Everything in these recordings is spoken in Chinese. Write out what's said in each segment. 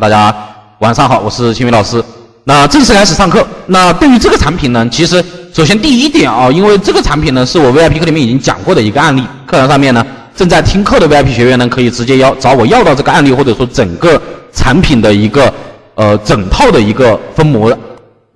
大家晚上好，我是青云老师。那正式开始上课。那对于这个产品呢，其实首先第一点啊，因为这个产品呢是我 VIP 课里面已经讲过的一个案例，课堂上面呢正在听课的 VIP 学员呢可以直接找我要到这个案例，或者说整个产品的一个整套的一个分模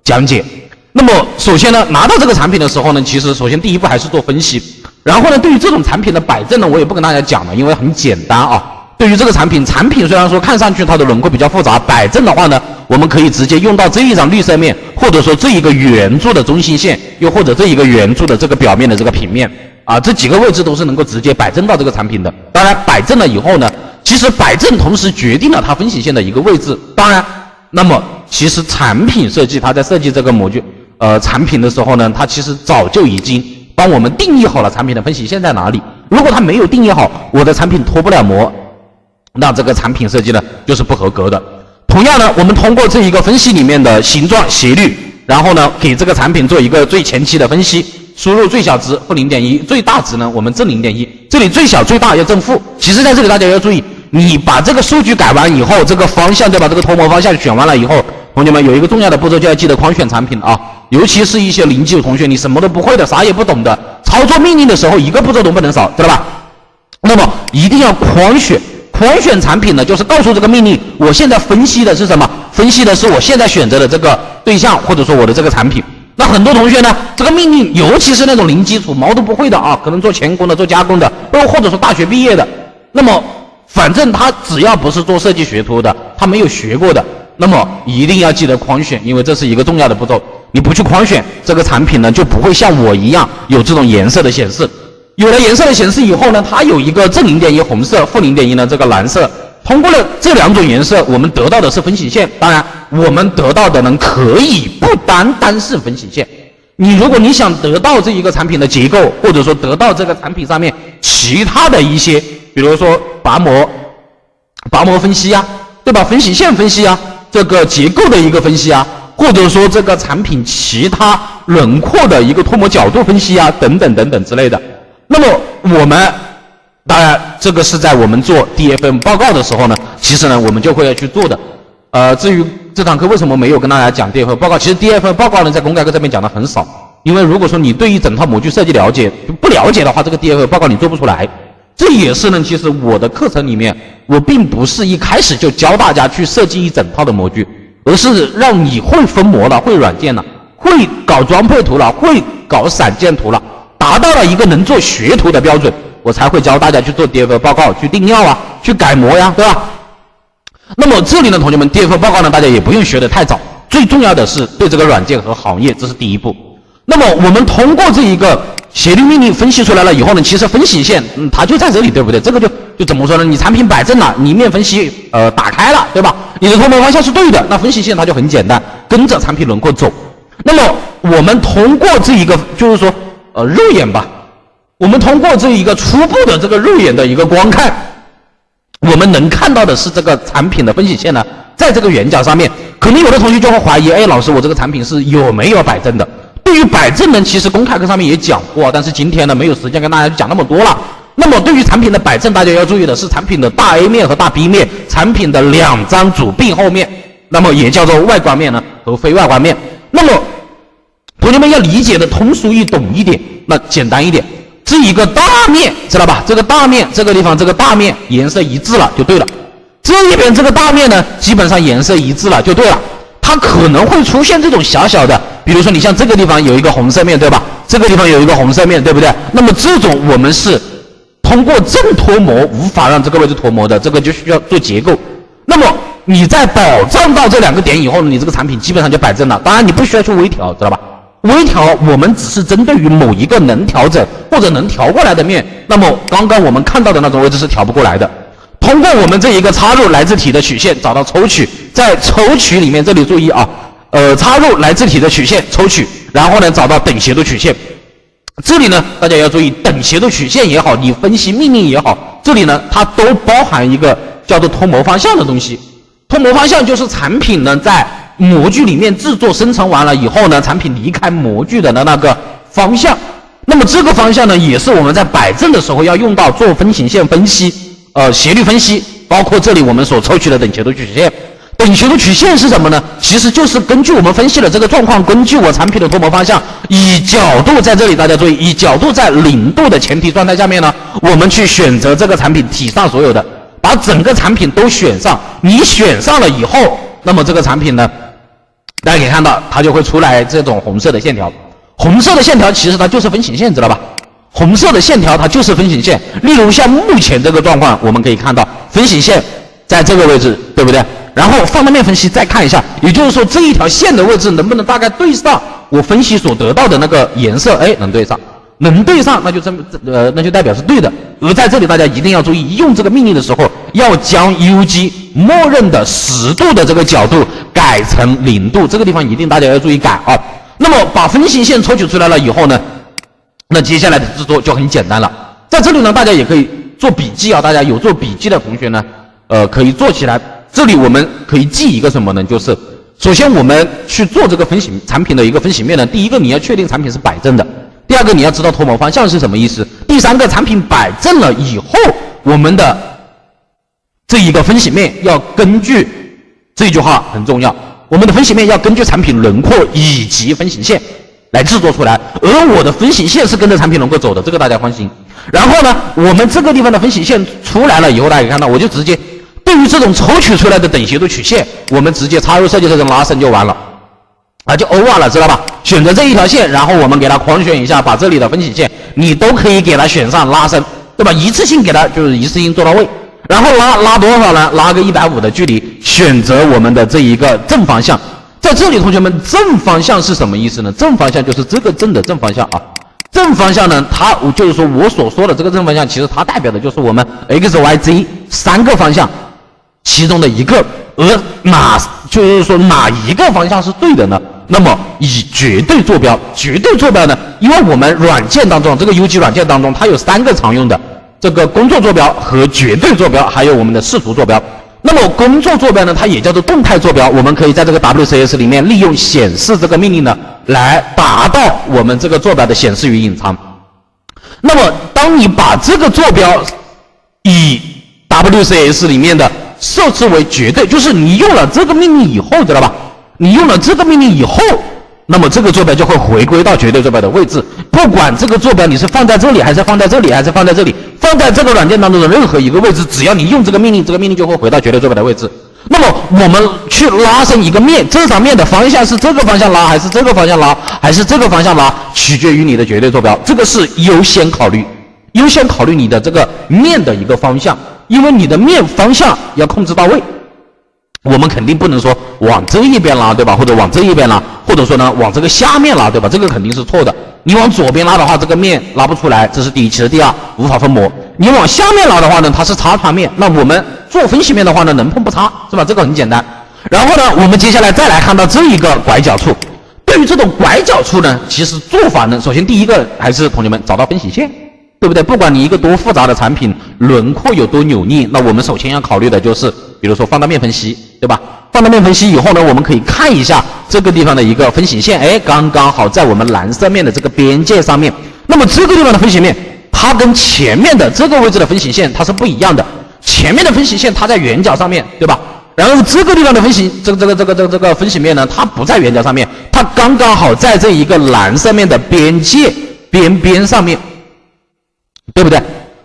讲解。那么首先呢，拿到这个产品的时候呢，其实首先第一步还是做分析。然后呢，对于这种产品的摆正呢，我也不跟大家讲了，因为很简单啊。对于这个产品虽然说看上去它的轮廓比较复杂，摆正的话呢，我们可以直接用到这一张绿色面，或者说这一个圆柱的中心线，又或者这一个圆柱的这个表面的这个平面啊，这几个位置都是能够直接摆正到这个产品的。当然，摆正了以后呢，其实摆正同时决定了它分形线的一个位置。当然，那么其实产品设计它在设计这个模具产品的时候呢，它其实早就已经帮我们定义好了产品的分形线在哪里。如果它没有定义好，我的产品脱不了模，那这个产品设计呢就是不合格的。同样呢，我们通过这一个分析里面的形状、斜率，然后呢给这个产品做一个最前期的分析，输入最小值负 0.1， 最大值呢我们正 0.1， 这里最小最大要正负。其实在这里大家要注意，你把这个数据改完以后，这个方向对吧，这个脱模方向选完了以后，同学们有一个重要的步骤，就要记得框选产品啊。尤其是一些零基础同学，你什么都不会的，啥也不懂的，操作命令的时候一个步骤都不能少，知道吧？那么一定要框选。框选产品呢，就是告诉这个命令，我现在分析的是什么？分析的是我现在选择的这个对象，或者说我的这个产品。那很多同学呢，这个命令，尤其是那种零基础、毛都不会的啊，可能做钳工的、做加工的，或者说大学毕业的，那么反正他只要不是做设计学徒的，他没有学过的，那么一定要记得框选，因为这是一个重要的步骤。你不去框选，这个产品呢就不会像我一样有这种颜色的显示。有了颜色的显示以后呢，它有一个正 0.1 红色，负 0.1 呢这个蓝色。通过了这两种颜色，我们得到的是分形线。当然，我们得到的呢可以不单单是分形线。如果你想得到这一个产品的结构，或者说得到这个产品上面其他的一些，比如说拔模分析啊，对吧？分形线分析啊，这个结构的一个分析啊，或者说这个产品其他轮廓的一个脱模角度分析啊，等等等等之类的。那么我们当然这个是在我们做 DFM 报告的时候呢，其实呢我们就会要去做的。至于这堂课为什么没有跟大家讲 DFM 报告，其实 DFM 报告呢在公开课这边讲的很少，因为如果说你对于整套模具设计不了解的话，这个 DFM 报告你做不出来。这也是呢，其实我的课程里面我并不是一开始就教大家去设计一整套的模具，而是让你会分模了，会软件了，会搞装配图了，会搞散件图了，达到了一个能做学徒的标准，我才会教大家去做 DFM 报告，去定料啊，去改模呀，对吧？那么这里呢，同学们 DFM 报告呢，大家也不用学得太早，最重要的是对这个软件和行业，这是第一步。那么我们通过这一个斜率命令分析出来了以后呢，其实分形线它就在这里，对不对？这个就怎么说呢？你产品摆正了，你面分析打开了，对吧？你的脱模方向是对的，那分形线它就很简单，跟着产品轮廓走。那么我们通过这一个就是说肉眼吧，我们通过这一个初步的这个肉眼的一个观看，我们能看到的是这个产品的分形线呢，在这个圆角上面。可能有的同学就会怀疑，老师，我这个产品是有没有摆正的？对于摆正呢，其实公开课上面也讲过，但是今天呢没有时间跟大家讲那么多了。那么对于产品的摆正，大家要注意的是产品的大 A 面和大 B 面，产品的两张主壁后面，那么也叫做外观面呢和非外观面。那么同学们要理解的通俗易懂一点，那简单一点，这一个大面知道吧？这个大面这个地方这个大面颜色一致了就对了，这一边这个大面呢基本上颜色一致了就对了。它可能会出现这种小小的，比如说你像这个地方有一个红色面，对吧？这个地方有一个红色面，对不对？那么这种我们是通过正脱模无法让这个位置脱模的，这个就需要做结构。那么你在保障到这两个点以后呢，你这个产品基本上就摆正了。当然你不需要去微调，知道吧？微调我们只是针对于某一个能调整或者能调过来的面，那么刚刚我们看到的那种位置是调不过来的。通过我们这一个插入来自体的曲线找到抽取，在抽取里面这里注意啊，插入来自体的曲线抽取，然后呢找到等斜度曲线。这里呢大家要注意，等斜度曲线也好，你分析命令也好，这里呢它都包含一个叫做脱模方向的东西。脱模方向就是产品呢在模具里面制作生成完了以后呢，产品离开模具的那个方向。那么这个方向呢也是我们在摆正的时候要用到做分形线分析，斜率分析，包括这里我们所抽取的等斜度曲线。等斜度曲线是什么呢？其实就是根据我们分析的这个状况，根据我产品的脱模方向，以角度在这里大家注意，以角度在0度的前提状态下面呢，我们去选择这个产品体上所有的，把整个产品都选上。你选上了以后，那么这个产品呢，大家可以看到它就会出来这种红色的线条。红色的线条其实它就是分形线，知道吧？红色的线条它就是分形线。例如像目前这个状况，我们可以看到分形线在这个位置，对不对？然后放大面分析再看一下，也就是说这一条线的位置能不能大概对上我分析所得到的那个颜色？哎，能对上，能对上，那就代表是对的。而在这里大家一定要注意，用这个命令的时候要将 UG 默认的10度的这个角度改成0度，这个地方一定大家要注意改啊。那么把分形线抽取出来了以后呢，那接下来的制作就很简单了。在这里呢，大家也可以做笔记啊，大家有做笔记的同学呢，可以做起来。这里我们可以记一个什么呢？就是首先我们去做这个分析产品的一个分析面呢，第一个你要确定产品是摆正的，第二个你要知道脱模方向是什么意思，第三个产品摆正了以后，我们的这一个分析面要根据这句话很重要，我们的分析面要根据产品轮廓以及分形线来制作出来，而我的分形线是跟着产品轮廓走的，这个大家放心。然后呢，我们这个地方的分形线出来了以后，大家可以看到，我就直接对于这种抽取出来的等斜度曲线，我们直接插入设计特征拉伸就完了啊，就 over 了，知道吧？选择这一条线，然后我们给它狂选一下，把这里的分形线你都可以给它选上拉伸，对吧？一次性给它就是一次性做到位，然后拉多少呢？拉个150的距离，选择我们的这一个正方向。在这里同学们，正方向是什么意思呢？正方向就是这个正的正方向啊。正方向呢，它就是说我所说的这个正方向，其实它代表的就是我们 XYZ 3个方向其中的一个，而就是说哪一个方向是对的呢？那么以绝对坐标，绝对坐标呢，因为我们软件当中这个 UG 软件当中，它有3个常用的这个工作坐标和绝对坐标，还有我们的视图坐标。那么工作坐标呢，它也叫做动态坐标，我们可以在这个 WCS 里面利用显示这个命令呢，来达到我们这个坐标的显示与隐藏。那么当你把这个坐标以 WCS 里面的设置为绝对，就是你用了这个命令以后，知道吧？你用了这个命令以后，那么这个坐标就会回归到绝对坐标的位置。不管这个坐标你是放在这里，还是放在这里，还是放在这里，放在这个软件当中的任何一个位置，只要你用这个命令，这个命令就会回到绝对坐标的位置。那么我们去拉伸一个面，这张面的方向是这个方向拉，还是这个方向拉，还是这个方向拉，取决于你的绝对坐标。这个是优先考虑你的这个面的一个方向，因为你的面方向要控制到位。我们肯定不能说往这一边拉，对吧？或者往这一边拉，或者说呢往这个下面拉，对吧？这个肯定是错的。你往左边拉的话，这个面拉不出来，这是第一。其实第二，无法分模。你往下面拉的话呢，它是擦穿面。那我们做分析面的话呢，能碰不擦，是吧？这个很简单。然后呢，我们接下来再来看到这一个拐角处。对于这种拐角处呢，其实做法呢，首先第一个还是同学们找到分形线，对不对？不管你一个多复杂的产品，轮廓有多扭捏，那我们首先要考虑的就是，比如说放大面分析，对吧？放大面分析以后呢，我们可以看一下这个地方的一个分形线，哎，刚刚好在我们蓝色面的这个边界上面。那么这个地方的分形面，它跟前面的这个位置的分形线它是不一样的。前面的分形线它在圆角上面，对吧？然后这个地方的分形，这个分形面呢，它不在圆角上面，它刚刚好在这一个蓝色面的边界边上面，对不对？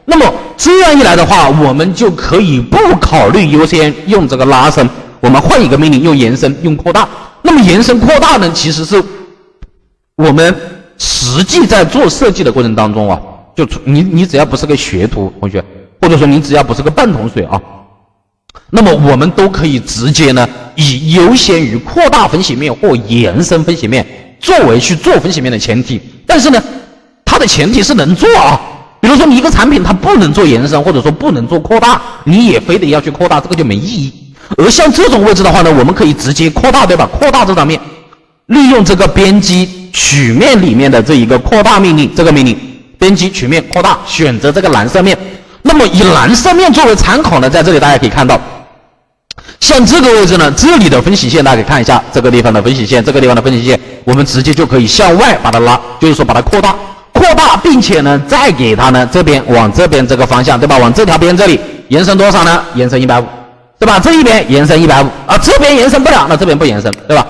那么这样一来的话，我们就可以不考虑优先用这个拉伸，我们换一个命令，用延伸，用扩大。那么延伸扩大呢，其实是我们实际在做设计的过程当中啊，就你只要不是个学徒同学，或者说你只要不是个半桶水啊，那么我们都可以直接呢，以优先于扩大分析面或延伸分析面作为去做分析面的前提。但是呢，它的前提是能做啊。比如说你一个产品它不能做延伸，或者说不能做扩大，你也非得要去扩大，这个就没意义。而像这种位置的话呢，我们可以直接扩大，对吧？扩大这张面，利用这个编辑曲面里面的这一个扩大命令，这个命令编辑曲面扩大，选择这个蓝色面。那么以蓝色面作为参考呢，在这里大家可以看到，像这个位置呢，这里的分析线大家可以看一下，这个地方的分析线，这个地方的分析线，我们直接就可以向外把它拉，就是说把它扩大，并且呢，再给它呢这边往这边这个方向，对吧？往这条边这里延伸多少呢？延伸150，对吧？这一边延伸150啊，这边延伸不了，那这边不延伸，对吧？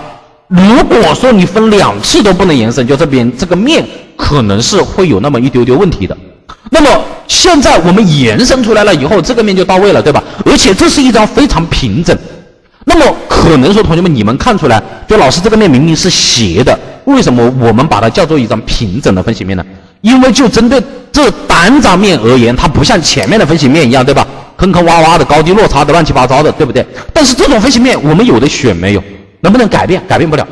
如果说你分2次都不能延伸，就这边这个面可能是会有那么一丢丢问题的。那么现在我们延伸出来了以后，这个面就到位了，对吧？而且这是一张非常平整。那么可能说同学们你们看出来，就老师这个面明明是斜的，为什么我们把它叫做一张平整的分析面呢？因为就针对这单张面而言，它不像前面的分析面一样，对吧？坑坑洼洼的，高低落差的，乱七八糟的，对不对？但是这种分析面我们有的选没有？能不能改变？改变不了，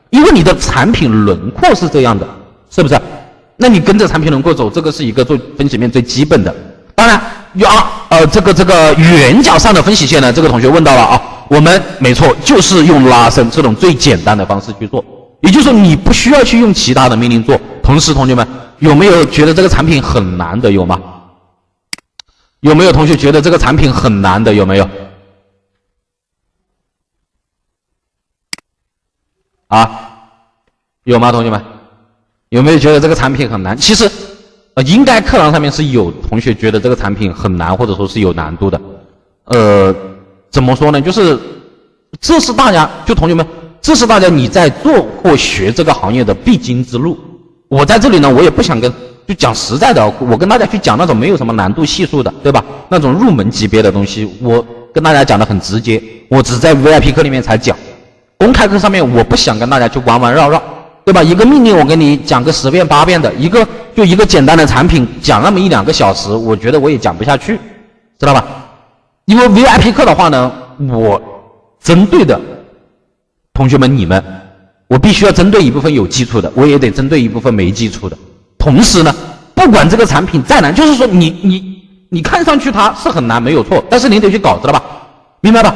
因为你的产品轮廓是这样的，是不是？那你跟着产品轮廓走，这个是一个做分析面最基本的。当然，这个圆角上的分析线呢，这个同学问到了啊，我们没错，就是用拉伸这种最简单的方式去做，也就是说你不需要去用其他的命令做。同时，同学们有没有觉得这个产品很难的？有吗？有没有同学觉得这个产品很难的？有没有？啊，有吗？同学们有没有觉得这个产品很难？其实应该课堂上面是有同学觉得这个产品很难，或者说是有难度的。怎么说呢？就是这是大家，就同学们，这是大家你在做或学这个行业的必经之路。我在这里呢，我也不想就讲实在的，我跟大家去讲那种没有什么难度系数的，对吧？那种入门级别的东西，我跟大家讲的很直接，我只在 VIP 课里面才讲。公开课上面我不想跟大家去弯弯绕绕，对吧？一个命令我跟你讲个10遍8遍的，一个简单的产品讲那么1-2个小时，我觉得我也讲不下去，知道吧？因为 VIP 课的话呢，我针对的同学们你们，我必须要针对一部分有基础的，我也得针对一部分没基础的。同时呢，不管这个产品再难，就是说你看上去它是很难没有错，但是你得去搞，知道吧？明白吧？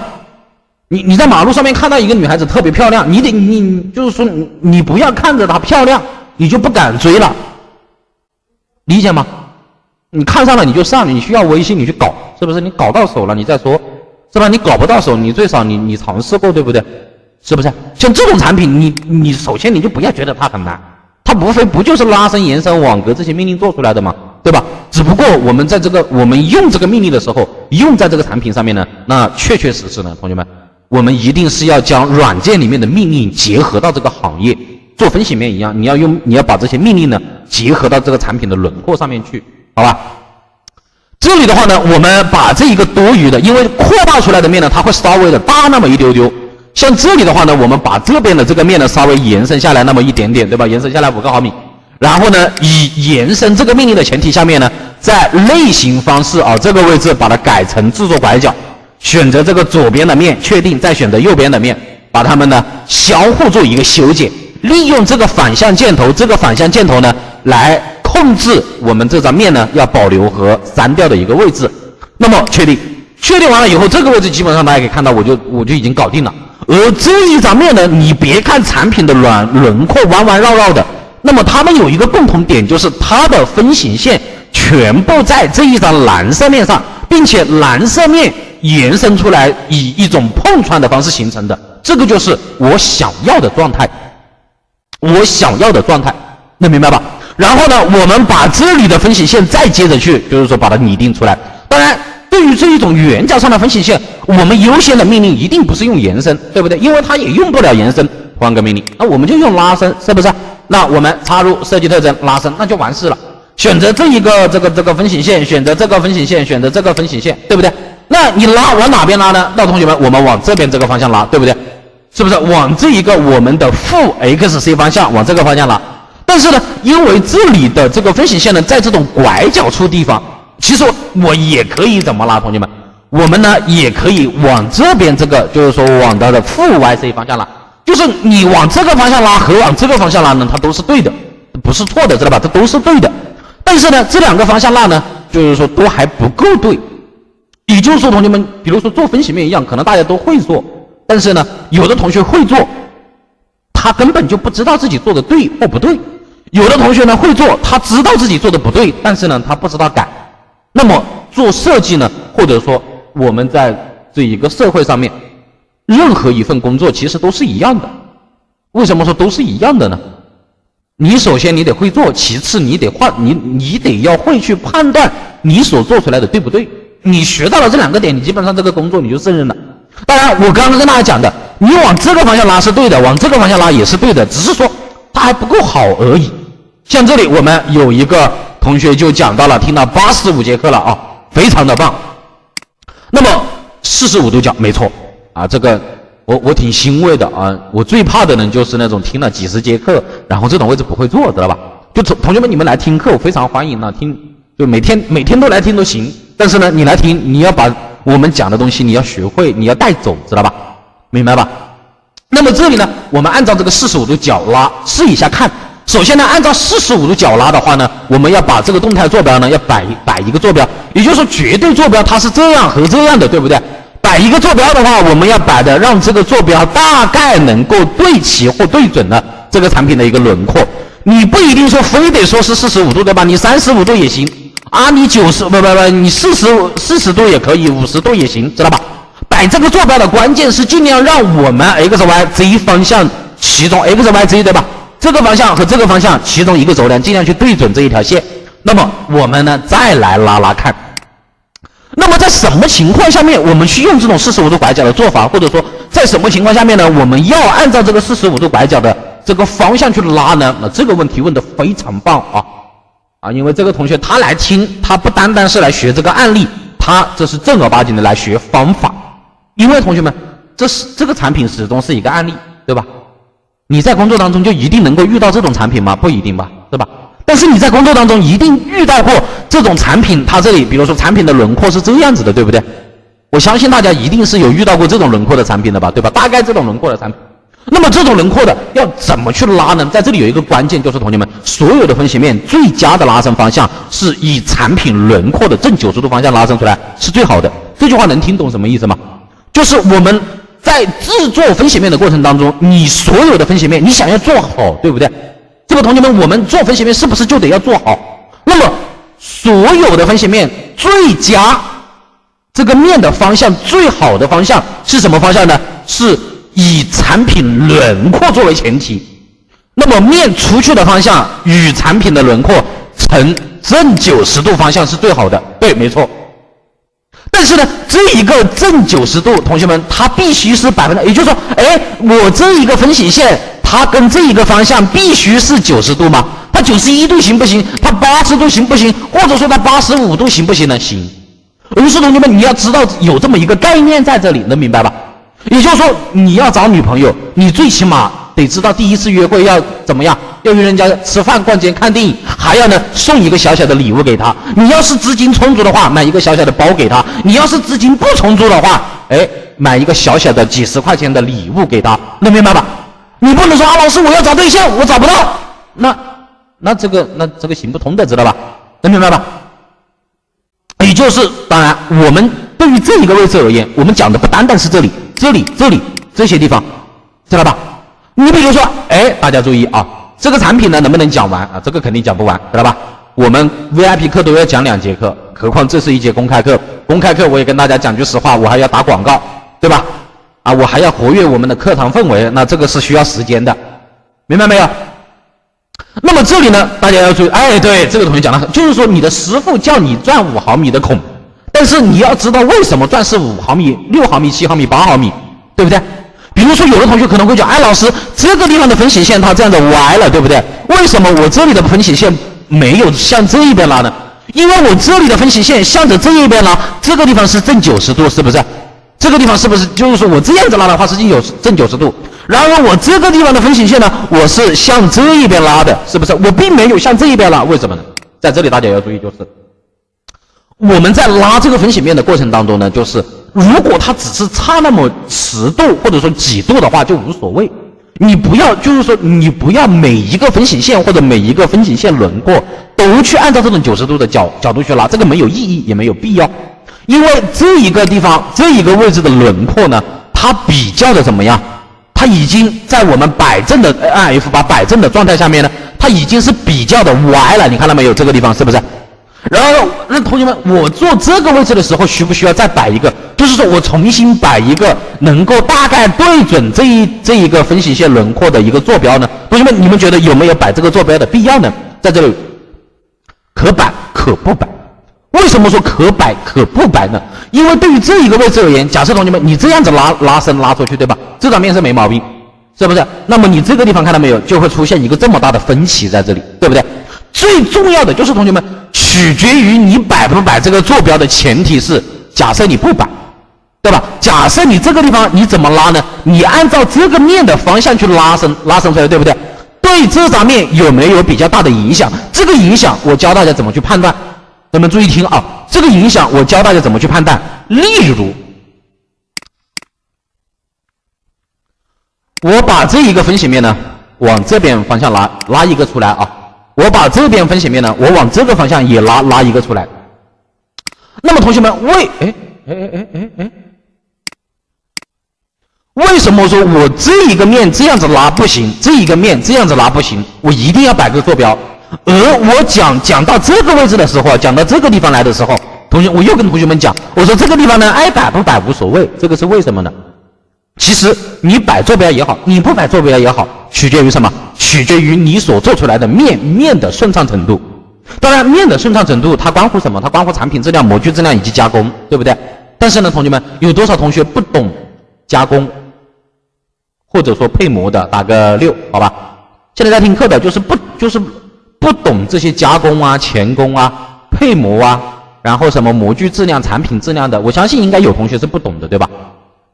你在马路上面看到一个女孩子特别漂亮，你就是说你不要看着她漂亮，你就不敢追了，理解吗？你看上了你就上，你需要微信你去搞，是不是？你搞到手了你再说，是吧？你搞不到手，你最少你尝试过，对不对？是不是？像这种产品，你首先你就不要觉得它很难，它无非不就是拉伸、延伸、网格这些命令做出来的吗？对吧？只不过我们在我们用这个命令的时候，用在这个产品上面呢，那确确实实呢，同学们，我们一定是要将软件里面的命令结合到这个行业，做分析面一样，你要把这些命令呢结合到这个产品的轮廓上面去，好吧？这里的话呢，我们把这一个多余的，因为扩大出来的面呢，它会稍微的大那么一丢丢。像这里的话呢，我们把这边的这个面呢稍微延伸下来那么一点点，对吧？延伸下来5个毫米。然后呢，以延伸这个命令的前提下面呢，在类型方式这个位置把它改成制作拐角。选择这个左边的面，确定，再选择右边的面，把它们呢相互做一个修剪，利用这个反向箭头，呢来控制我们这张面呢要保留和删掉的一个位置。那么确定完了以后，这个位置基本上大家可以看到，我就已经搞定了。而这一张面呢，你别看产品的轮廓弯弯绕绕的，那么它们有一个共同点，就是它的分形线全部在这一张蓝色面上，并且蓝色面延伸出来以一种碰撞的方式形成的，这个就是我想要的状态，能明白吧？然后呢，我们把这里的分形线再接着去，就是说把它拟定出来。当然，对于这一种圆角上的分形线，我们优先的命令一定不是用延伸，对不对？因为它也用不了延伸，换个命令，那我们就用拉伸，是不是？那我们插入设计特征拉伸，那就完事了。选择这一个这个分形线，选择这个分形线，选择这个分形线，对不对？那你拉往哪边拉呢？那同学们，我们往这边这个方向拉，对不对？是不是往这一个我们的负 xc 方向，往这个方向拉？但是呢，因为这里的这个分形线呢，在这种拐角处地方，其实我也可以怎么拉，同学们？我们呢也可以往这边这个，就是说往它的负 yc 方向拉，就是你往这个方向拉和往这个方向拉呢，它都是对的，不是错的，知道吧？这都是对的。但是呢，这2个方向拉呢，就是说都还不够对。也就是说，同学们，比如说做分析面一样，可能大家都会做，但是呢，有的同学会做，他根本就不知道自己做的对或不对；有的同学呢会做，他知道自己做的不对，但是呢，他不知道改。那么做设计呢，或者说我们在这一个社会上面，任何一份工作其实都是一样的。为什么说都是一样的呢？你首先你得会做，其次你得要会去判断你所做出来的对不对。你学到了这2个点，你基本上这个工作你就胜任了，当然我刚刚跟大家讲的，你往这个方向拉是对的，往这个方向拉也是对的，只是说它还不够好而已。像这里我们有一个同学就讲到了，听到85节课了啊，非常的棒。那么45度角没错啊，这个我挺欣慰的啊。我最怕的人就是那种听了几十节课，然后这种位置不会做，知道吧？就同学们你们来听课，我非常欢迎呢，听就每天都来听都行。但是呢，你来听，你要把我们讲的东西你要学会，你要带走，知道吧？明白吧？那么这里呢，我们按照这个45度角拉试一下看。首先呢，按照45度角拉的话呢，我们要把这个动态坐标呢要摆一个坐标，也就是说绝对坐标它是这样和这样的，对不对？摆一个坐标的话，我们要摆的让这个坐标大概能够对齐或对准的这个产品的一个轮廓。你不一定说非得说是45度，对吧？你35度也行啊，你90不，你40度也可以，50度也行，知道吧？摆这个坐标的关键是尽量让我们 XYZ 方向其中 XYZ 对吧？这个方向和这个方向其中一个轴量尽量去对准这一条线。那么我们呢再来拉看。那么在什么情况下面我们去用这种45度拐角的做法，或者说在什么情况下面呢我们要按照这个45度拐角的这个方向去拉呢？那这个问题问得非常棒啊！因为这个同学他来听，他不单单是来学这个案例，他这是正儿八经的来学方法。因为同学们，这个产品始终是一个案例，对吧？你在工作当中就一定能够遇到这种产品吗？不一定吧，对吧？但是你在工作当中一定遇到过这种产品，它这里比如说产品的轮廓是这样子的，对不对？我相信大家一定是有遇到过这种轮廓的产品的吧，对吧？大概这种轮廓的产品。那么这种轮廓的要怎么去拉呢？在这里有一个关键，就是同学们所有的分析面最佳的拉伸方向是以产品轮廓的正90度方向拉伸出来是最好的。这句话能听懂什么意思吗？就是我们在制作分析面的过程当中，你所有的分析面你想要做好，对不对？这个同学们，我们做分析面是不是就得要做好？那么所有的分析面最佳这个面的方向，最好的方向是什么方向呢？是以产品轮廓作为前提。那么面出去的方向与产品的轮廓成正90度方向是最好的，对，没错。但是呢，这一个正90度，同学们，它必须是100%，也就是说，我这一个分析线，它跟这一个方向必须是90度吗？它91度行不行？它80度行不行？或者说它85度行不行呢？行。于是同学们，你要知道有这么一个概念在这里，能明白吧？也就是说，你要找女朋友，你最起码得知道第一次约会要怎么样，要约人家吃饭、逛街、看电影，还要呢送一个小小的礼物给她。你要是资金充足的话，买一个小小的包给她；你要是资金不充足的话，买一个小小的几十块钱的礼物给她，能明白吧？你不能说老师我要找对象，我找不到，那这个行不通的，知道吧？能明白吧？也就是当然，我们对于这一个位置而言，我们讲的不单单是这里这些地方，知道吧？你比如说，大家注意啊，这个产品呢能不能讲完啊？这个肯定讲不完，知道吧？我们 VIP 课都要讲2节课，何况这是一节公开课。公开课我也跟大家讲句实话，我还要打广告，对吧？我还要活跃我们的课堂氛围，那这个是需要时间的，明白没有？那么这里呢，大家要注意，对，这个同学讲的，就是说你的师傅叫你钻5毫米的孔，但是你要知道为什么钻是5毫米、6毫米、7毫米、8毫米，对不对？比如说有的同学可能会讲，老师这个地方的分析线它这样的歪了，对不对？为什么我这里的分析线没有向这一边拉呢？因为我这里的分析线向着这一边拉，这个地方是正90度，是不是？这个地方是不是就是说我这样子拉的话是正90度？然而我这个地方的分析线呢，我是向这一边拉的，是不是？我并没有向这一边拉，为什么呢？在这里大家要注意，就是我们在拉这个分析面的过程当中呢，就是如果它只是差那么10度或者说几度的话就无所谓，你不要就是说你不要每一个分析线或者每一个分析线轮廓都去按照这种90度的角度去拉，这个没有意义也没有必要。因为这一个地方这一个位置的轮廓呢，它比较的怎么样？它已经在我们摆正的按 F8摆正的状态下面呢，它已经是比较的歪了，你看到没有？这个地方是不是？然后那同学们，我做这个位置的时候需不需要再摆一个？就是说我重新摆一个能够大概对准这一个分析线轮廓的一个坐标呢？同学们，你们觉得有没有摆这个坐标的必要呢？在这里可摆可不摆。为什么说可摆可不摆呢？因为对于这一个位置而言，假设同学们你这样子拉伸拉出去，对吧？这张面是没毛病，是不是？那么你这个地方看到没有，就会出现一个这么大的分歧在这里，对不对？最重要的就是同学们，取决于你摆不摆这个坐标的前提是，假设你不摆，对吧？假设你这个地方你怎么拉呢？你按照这个面的方向去拉伸出来，对不对？对这张面有没有比较大的影响？这个影响我教大家怎么去判断。咱们注意听啊，这个影响我教大家怎么去判断。例如，我把这一个分析面呢往这边方向拉一个出来啊，我把这边分析面呢我往这个方向也拉一个出来。那么同学们，为什么说我这一个面这样子拉不行，这一个面这样子拉不行，我一定要摆个坐标？而我讲到这个位置的时候，讲到这个地方来的时候，同学我又跟同学们讲，我说这个地方呢爱摆不摆无所谓，这个是为什么呢？其实你摆坐标也好，你不摆坐标也好，取决于什么？取决于你所做出来的面的顺畅程度。当然面的顺畅程度它关乎什么？它关乎产品质量、模具质量以及加工，对不对？但是呢同学们，有多少同学不懂加工或者说配模的？打个6，好吧？现在在听课的就是不懂这些加工啊、钳工啊、配模啊，然后什么模具质量、产品质量的，我相信应该有同学是不懂的，对吧？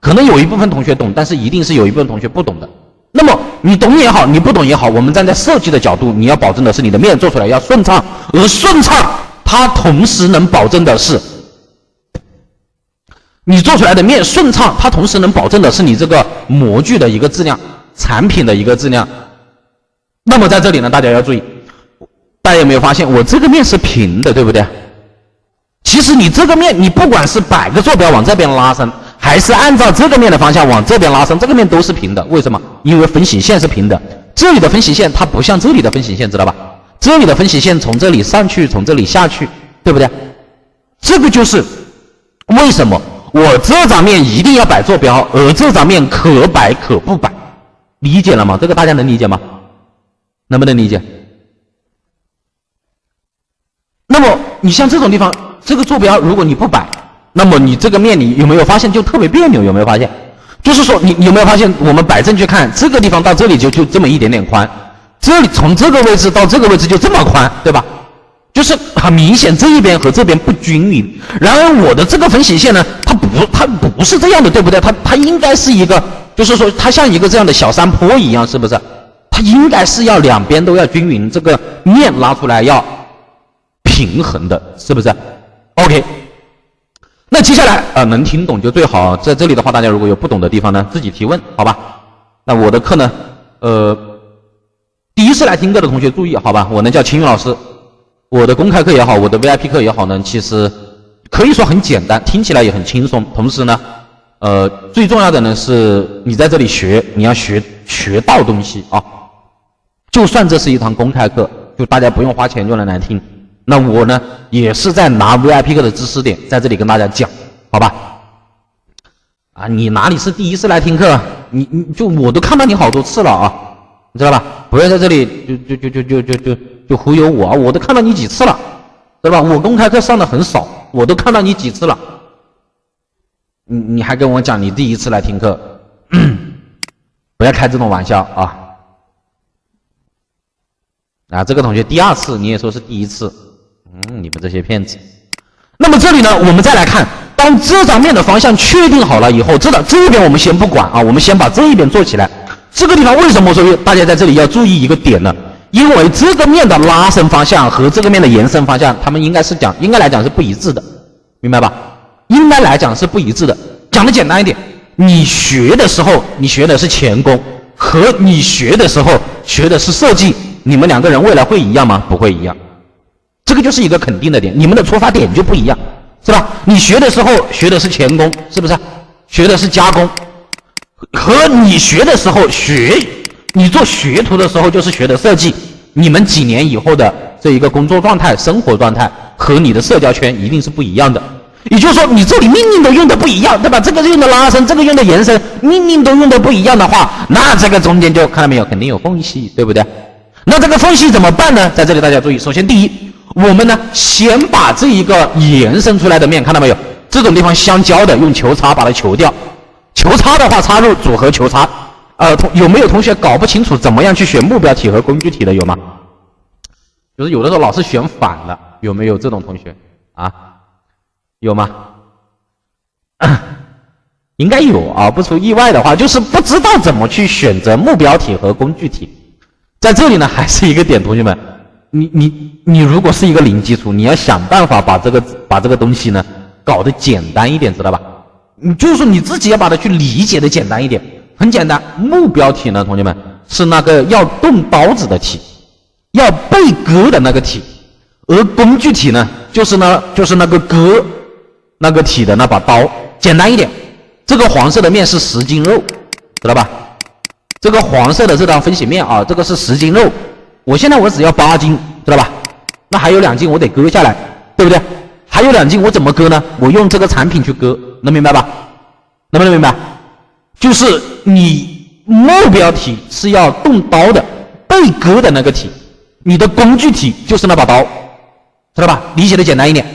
可能有一部分同学懂，但是一定是有一部分同学不懂的。那么你懂也好，你不懂也好，我们站在设计的角度，你要保证的是你的面做出来要顺畅，而顺畅它同时能保证的是你做出来的面顺畅，它同时能保证的是你这个模具的一个质量、产品的一个质量。那么在这里呢，大家要注意，大家有没有发现我这个面是平的，对不对？其实你这个面，你不管是摆个坐标往这边拉伸，还是按照这个面的方向往这边拉伸，这个面都是平的。为什么？因为分形线是平的。这里的分形线它不像这里的分形线，知道吧？这里的分形线从这里上去，从这里下去，对不对？这个就是为什么我这张面一定要摆坐标，而这张面可摆可不摆。理解了吗？这个大家能理解吗？能不能理解？那么你像这种地方，这个坐标如果你不摆，那么你这个面你有没有发现就特别别扭？有没有发现？就是说你有没有发现，我们摆正去看，这个地方到这里就这么一点点宽，这里从这个位置到这个位置就这么宽，对吧？就是很明显这一边和这边不均匀。然而我的这个分形线呢，它不是这样的，对不对？它应该是一个，就是说它像一个这样的小山坡一样，是不是？它应该是要两边都要均匀，这个面拉出来要平衡的，是不是 ？OK。那接下来能听懂就最好。在这里的话，大家如果有不懂的地方呢，自己提问，好吧？那我的课呢，第一次来听课的同学注意，好吧？我呢叫秦宇老师，我的公开课也好，我的 VIP 课也好呢，其实可以说很简单，听起来也很轻松。同时呢，最重要的呢是你在这里学，你要学到东西啊。就算这是一堂公开课，就大家不用花钱就能来听。那我呢也是在拿 VIP 课的知识点在这里跟大家讲，好吧？你哪里是第一次来听课？你我都看到你好多次了啊，你知道吧？不要在这里就忽悠我啊！我都看到你几次了，对吧？我公开课上的很少，我都看到你几次了。你还跟我讲你第一次来听课，不要开这种玩笑啊！这个同学第二次，你也说是第一次。你们这些骗子。那么这里呢，我们再来看，当这张面的方向确定好了以后，这边我们先不管啊，我们先把这一边做起来。这个地方为什么说大家在这里要注意一个点呢？因为这个面的拉伸方向和这个面的延伸方向，他们应该来讲是不一致的，明白吧？应该来讲是不一致的。讲的简单一点，你学的时候你学的是钳工，和你学的时候学的是设计，你们两个人未来会一样吗？不会一样。这个就是一个肯定的点，你们的出发点就不一样，是吧？你学的时候学的是钳工，是不是？学的是加工，和你学的时候你做学徒的时候就是学的设计，你们几年以后的这一个工作状态、生活状态和你的社交圈一定是不一样的。也就是说，你这里命令都用的不一样，对吧？这个用的拉伸，这个用的延伸，命令都用的不一样的话，那这个中间就看到没有，肯定有缝隙，对不对？那这个缝隙怎么办呢？在这里大家注意，首先第一，我们呢先把这一个延伸出来的面，看到没有？这种地方相交的，用球叉把它求掉。球叉的话，插入组合球叉。有没有同学搞不清楚怎么样去选目标体和工具体的？有吗？就是有的时候老是选反了，有没有这种同学啊？有吗？应该有啊，不出意外的话，就是不知道怎么去选择目标体和工具体。在这里呢，还是一个点，同学们，你如果是一个零基础，你要想办法把这个东西呢搞得简单一点，知道吧？你就是说你自己要把它去理解的简单一点。很简单，目标体呢，同学们是那个要动刀子的体，要被割的那个体，而工具体呢，就是那个割那个体的那把刀。简单一点，这个黄色的面是10斤肉，知道吧？这个黄色的这张分析面啊，这个是10斤肉，我现在我只要8斤，知道吧？那还有2斤我得割下来，对不对？还有2斤我怎么割呢？我用这个产品去割，能明白吧？能不能明白？就是你目标体是要动刀的，被割的那个体，你的工具体就是那把刀，知道吧？理解的简单一点，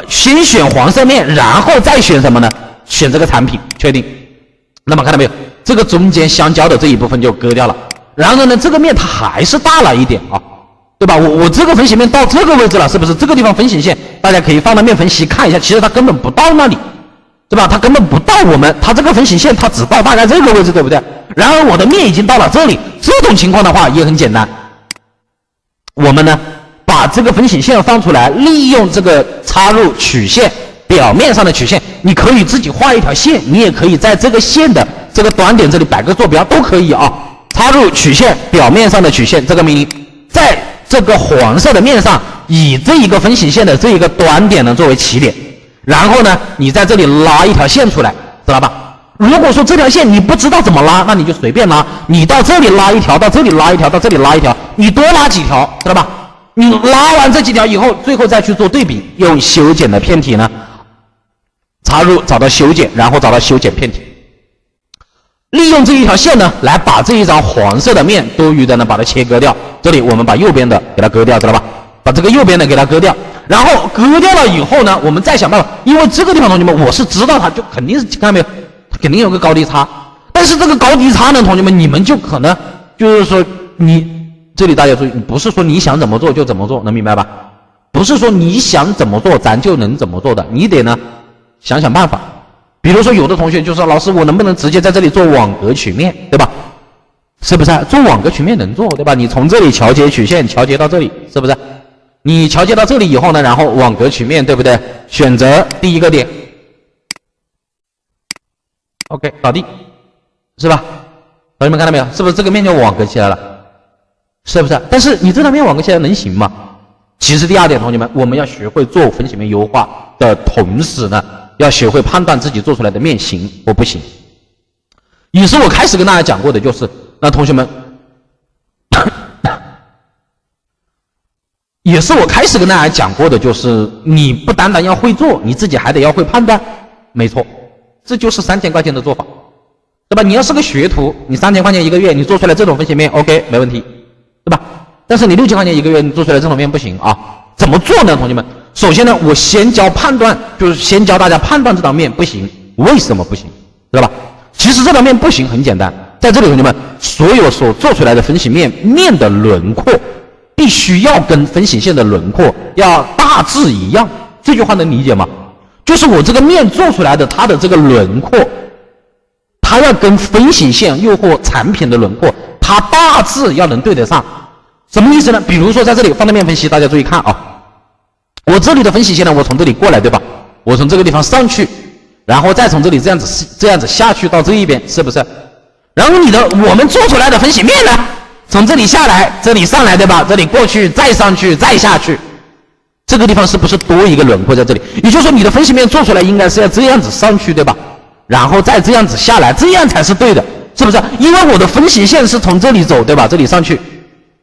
先选黄色面，然后再选什么呢？选这个产品，确定。那么看到没有？这个中间相交的这一部分就割掉了。然后呢，这个面它还是大了一点啊，对吧？我这个分析面到这个位置了，是不是？这个地方分析线大家可以放到面分析看一下，其实它根本不到那里。对吧？它根本不到它这个分析线，它只到大概这个位置，对不对？然而我的面已经到了这里，这种情况的话也很简单。我们呢，把这个分析线放出来，利用这个插入曲线表面上的曲线，你可以自己画一条线，你也可以在这个线的这个端点这里摆个坐标，都可以啊。插入曲线表面上的曲线这个命令，在这个黄色的面上，以这一个分析线的这一个端点呢作为起点。然后呢，你在这里拉一条线出来，知道吧？如果说这条线你不知道怎么拉，那你就随便拉，你到这里拉一条，到这里拉一条，到这里拉一条，你多拉几条，知道吧？你拉完这几条以后，最后再去做对比，用修剪的片体呢，插入找到修剪，然后找到修剪片体，利用这一条线呢，来把这一张黄色的面多余的呢把它切割掉。这里我们把右边的给它割掉，知道吧？把这个右边的给它割掉。然后割掉了以后呢，我们再想办法，因为这个地方同学们，我是知道它就肯定是看到没有，它肯定有个高低差。但是这个高低差呢，同学们，你们就可能就是说，你这里大家注意，不是说你想怎么做就怎么做，能明白吧？不是说你想怎么做咱就能怎么做的，你得呢想想办法。比如说有的同学就说，老师我能不能直接在这里做网格曲面，对吧？是不是？做网格曲面能做，对吧？你从这里桥接曲线，桥接到这里，是不是？你桥接到这里以后呢，然后网格曲面，对不对？选择第一个点 ，OK， 搞定，是吧？同学们看到没有？是不是这个面就网格起来了？是不是？但是你这张面网格起来能行吗？其实第二点，同学们，我们要学会做分析面优化的同时呢，要学会判断自己做出来的面行或不行。也是我开始跟大家讲过的，就是那同学们。也是我开始跟大家讲过的，就是你不单单要会做，你自己还得要会判断。没错，这就是3000块钱的做法，对吧？你要是个学徒，你3000块钱一个月，你做出来这种分析面 OK 没问题，对吧？但是你6000块钱一个月，你做出来这种面不行啊。怎么做呢，同学们？首先呢，我先教判断，就是先教大家判断这张面不行，为什么不行，知道吧？其实这张面不行很简单，在这里同学们，所有所做出来的分析面的轮廓必须要跟分析线的轮廓要大致一样，这句话能理解吗？就是我这个面做出来的它的这个轮廓，它要跟分析线又或产品的轮廓，它大致要能对得上。什么意思呢？比如说在这里放大面分析，大家注意看啊，我这里的分析线呢，我从这里过来，对吧？我从这个地方上去，然后再从这里这样子下去到这一边，是不是？然后我们做出来的分析面呢，从这里下来，这里上来，对吧？这里过去，再上去，再下去，这个地方是不是多一个轮廓在这里？也就是说，你的分析面做出来应该是要这样子上去，对吧？然后再这样子下来，这样才是对的，是不是？因为我的分析线是从这里走，对吧？这里上去，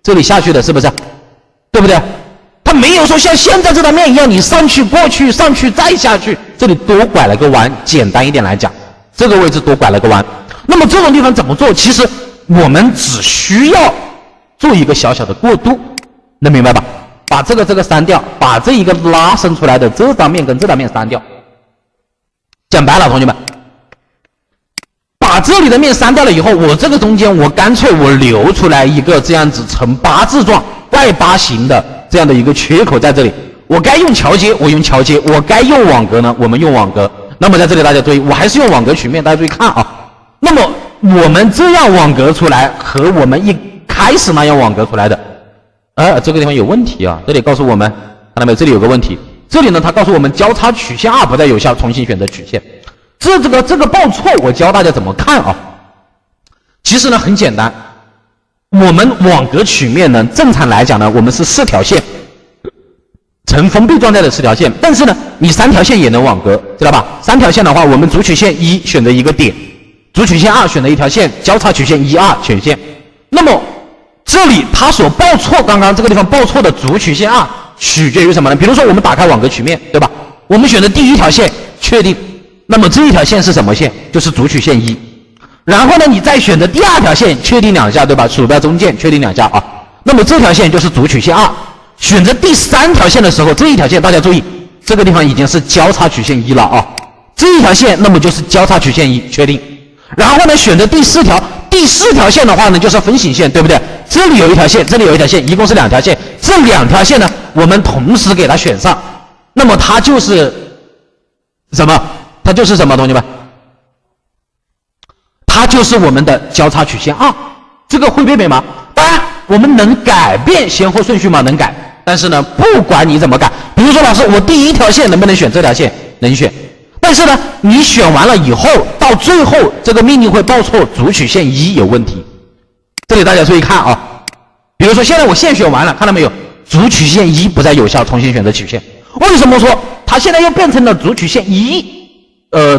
这里下去的，是不是？对不对？它没有说像现在这张面一样，你上去、过去、上去再下去，这里多拐了个弯。简单一点来讲，这个位置多拐了个弯。那么这种地方怎么做？其实我们只需要做一个小小的过渡，能明白吧？把这个删掉，把这一个拉伸出来的这张面跟这张面删掉。讲白了，同学们，把这里的面删掉了以后，我这个中间我干脆我留出来一个这样子呈八字状外八形的这样的一个缺口在这里。我该用桥接我用桥接，我该用网格呢我们用网格。那么在这里大家注意，我还是用网格曲面，大家注意看啊。那么我们这样网格出来和我们一开始那样网格出来的，这个地方有问题啊！这里告诉我们，看到没有？这里有个问题。这里呢，它告诉我们交叉曲线2不再有效，重新选择曲线。这个报错，我教大家怎么看啊？其实呢很简单，我们网格曲面呢，正常来讲呢，我们是4条线，呈封闭状态的4条线。但是呢，你3条线也能网格，知道吧？3条线的话，我们主曲线1选择一个点，主曲线2选择一条线，交叉曲线1、2选线。那么这里它所报错，刚刚这个地方报错的主曲线2取决于什么呢？比如说我们打开网格曲面，对吧？我们选择第一条线确定，那么这一条线是什么线？就是主曲线1。然后呢，你再选择第2条线确定2下，对吧？鼠标中间确定2下啊。那么这条线就是主曲线2。选择第3条线的时候，这一条线大家注意，这个地方已经是交叉曲线1了啊。这一条线那么就是交叉曲线1，确定。然后呢，选择第4条线的话呢，就是分形线，对不对？这里有一条线，这里有一条线，一共是2条线。这2条线呢，我们同时给它选上，那么它就是什么？它就是什么，同学们？它就是我们的交叉曲线2。这个会背背吗？当然，我们能改变先后顺序吗？能改。但是呢，不管你怎么改，比如说老师，我第一条线能不能选这条线？能选。但是呢，你选完了以后，到最后这个命令会报错，主曲线1有问题。这里大家注意看啊，比如说现在我线选完了，看到没有？主曲线1不再有效，重新选择曲线。为什么说它现在又变成了主曲线1？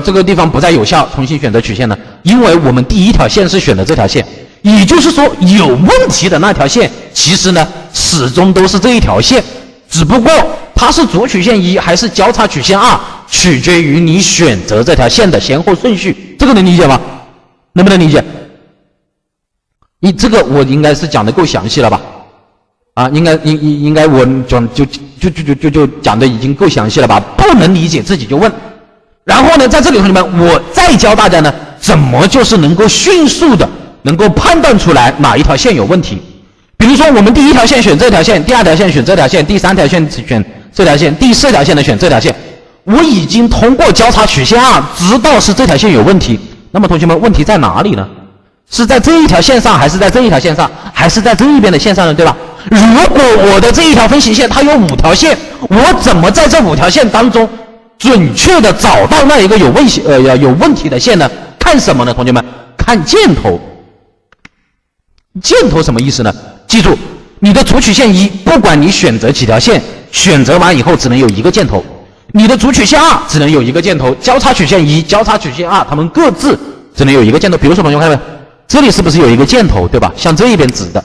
这个地方不再有效，重新选择曲线呢？因为我们第一条线是选的这条线，也就是说有问题的那条线，其实呢始终都是这一条线，只不过它是主曲线1还是交叉曲线2，取决于你选择这条线的先后顺序。这个能理解吗？能不能理解？你这个我应该是讲的够详细了吧？啊，应该我讲就讲的已经够详细了吧？不能理解自己就问。然后呢，在这里同学们，我再教大家呢，怎么就是能够迅速的能够判断出来哪一条线有问题。比如说我们第一条线选这条线，第2条线选这条线，第3条线选这条线，第4条线呢选这条线。我已经通过交叉曲线2知道是这条线有问题。那么同学们，问题在哪里呢？是在这一条线上，还是在这一条线上，还是在这一边的线上呢？对吧？如果我的这一条分形线它有5条线，我怎么在这5条线当中准确的找到那一个有问题的线呢？看什么呢？同学们，看箭头。箭头什么意思呢？记住，你的主曲线1，不管你选择几条线，选择完以后只能有一个箭头。你的主曲线2只能有一个箭头，交叉曲线1、交叉曲线2，它们各自只能有一个箭头。比如说同学们看到没有？这里是不是有一个箭头，对吧？向这一边指的。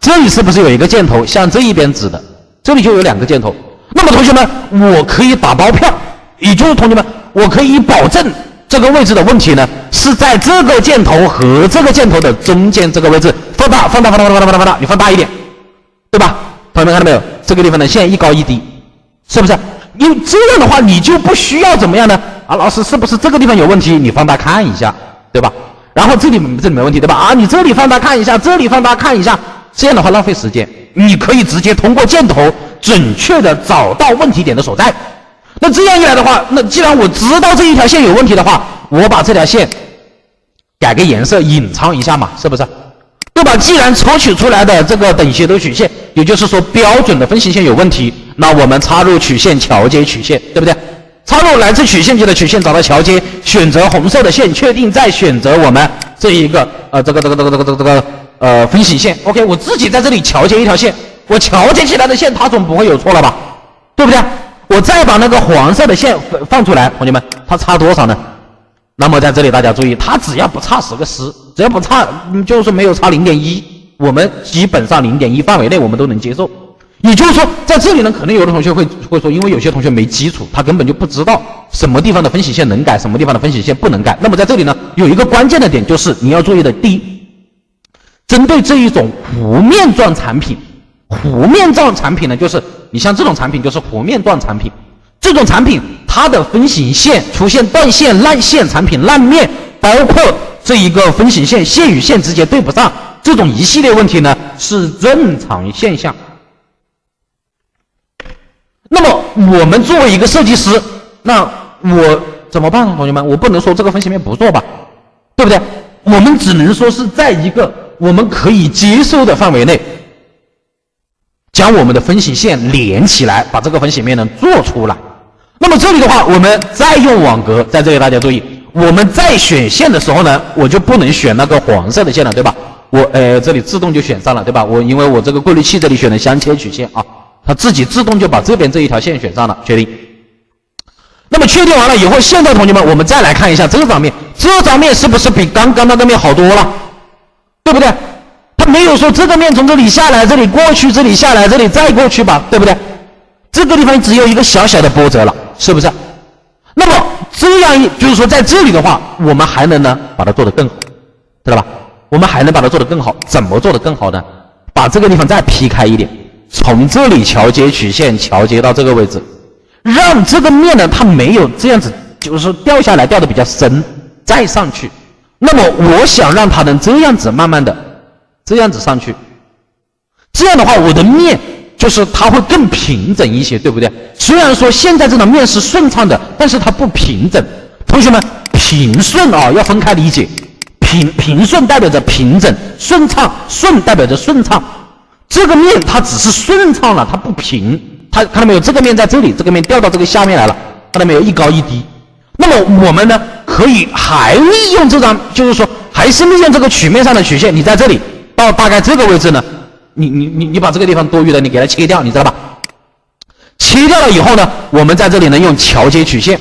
这里是不是有一个箭头向这一边指的？这里就有2个箭头。那么同学们，我可以打包票，也就是同学们，我可以保证这个位置的问题呢是在这个箭头和这个箭头的中间这个位置。放大，你放大一点，对吧？朋友们看到没有？这个地方的线一高一低，是不是？因为这样的话，你就不需要怎么样呢？啊，老师是不是这个地方有问题？你放大看一下，对吧？然后这里没问题，对吧？啊，你这里放大看一下，这里放大看一下，这样的话浪费时间。你可以直接通过箭头准确的找到问题点的所在。那这样一来的话，那既然我知道这一条线有问题的话，我把这条线改个颜色隐藏一下嘛，是不是？对吧？既然抽取出来的这个等斜度曲线，也就是说标准的分形线有问题，那我们插入曲线桥接曲线，对不对？插入来自曲线级的曲线，找到桥接，选择红色的线，确定，再选择我们这一个分形线。OK， 我自己在这里桥接一条线，我桥接起来的线，它总不会有错了吧？对不对？我再把那个黄色的线放出来，同学们，它差多少呢？那么在这里大家注意，它只要不差10个丝，只要不差，就是没有差0.1，我们基本上0.1范围内我们都能接受。也就是说，在这里呢，可能有的同学会说，因为有些同学没基础，他根本就不知道什么地方的分形线能改，什么地方的分形线不能改。那么在这里呢，有一个关键的点，就是你要注意的，第一，针对这一种弧面状产品，弧面状产品呢，就是你像这种产品就是活面状产品，这种产品它的分形线出现断线、烂线、产品烂面，包括这一个分形线线与线直接对不上，这种一系列问题呢是正常现象。那么我们作为一个设计师，那我怎么办呢？同学们，我不能说这个分析面不做吧，对不对？我们只能说是在一个我们可以接受的范围内，将我们的分形线连起来，把这个分析面呢做出来。那么这里的话，我们再用网格，在这里大家注意，我们在选线的时候呢，我就不能选那个黄色的线了，对吧？我这里自动就选上了，对吧？因为我这个过滤器这里选的相切曲线啊，它自己自动就把这边这一条线选上了，确定。那么确定完了以后，现在同学们，我们再来看一下这张面，这张面是不是比刚刚那个面好多了？对不对？它没有说这个面从这里下来，这里过去，这里下来，这里再过去吧，对不对？这个地方只有一个小小的波折了，是不是？那么这样就是说，在这里的话，我们还能呢把它做得更好，知道吧？我们还能把它做得更好，怎么做得更好呢？把这个地方再劈开一点，从这里桥接曲线桥接到这个位置，让这个面呢它没有这样子，就是掉下来掉的比较深，再上去。那么我想让它能这样子慢慢的这样子上去，这样的话我的面就是它会更平整一些，对不对？虽然说现在这张面是顺畅的，但是它不平整。同学们，平顺啊要分开理解，平顺代表着平整，顺畅顺代表着顺畅。这个面它只是顺畅了，它不平。它看到没有？这个面在这里，这个面掉到这个下面来了，看到没有？一高一低。那么我们呢，可以还利用这张，就是说还是利用这个曲面上的曲线，你在这里到大概这个位置呢，你把这个地方多余的你给它切掉，你知道吧？切掉了以后呢，我们在这里呢用桥接曲线，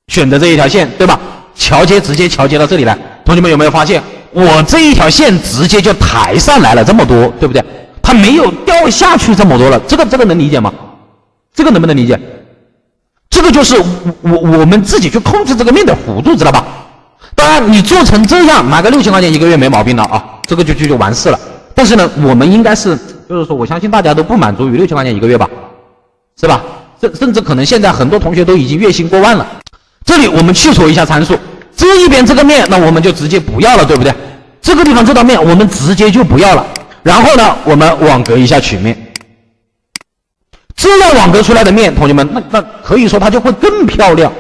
选择这一条线，对吧？桥接直接桥接到这里来，同学们有没有发现，我这一条线直接就抬上来了这么多，对不对？它没有掉下去这么多了，这个能理解吗？这个能不能理解？这个就是我们自己去控制这个面的弧度，知道吧？当然你做成这样，拿个6000块钱一个月没毛病了啊，这个就完事了。但是呢，我们应该是就是说，我相信大家都不满足于6000块钱一个月吧，是吧？甚至可能现在很多同学都已经月薪过万了。这里我们去除一下参数，这一边这个面，那我们就直接不要了，对不对？这个地方这道面我们直接就不要了。然后呢，我们网格一下曲面，这样网格出来的面，同学们，那可以说它就会更漂亮，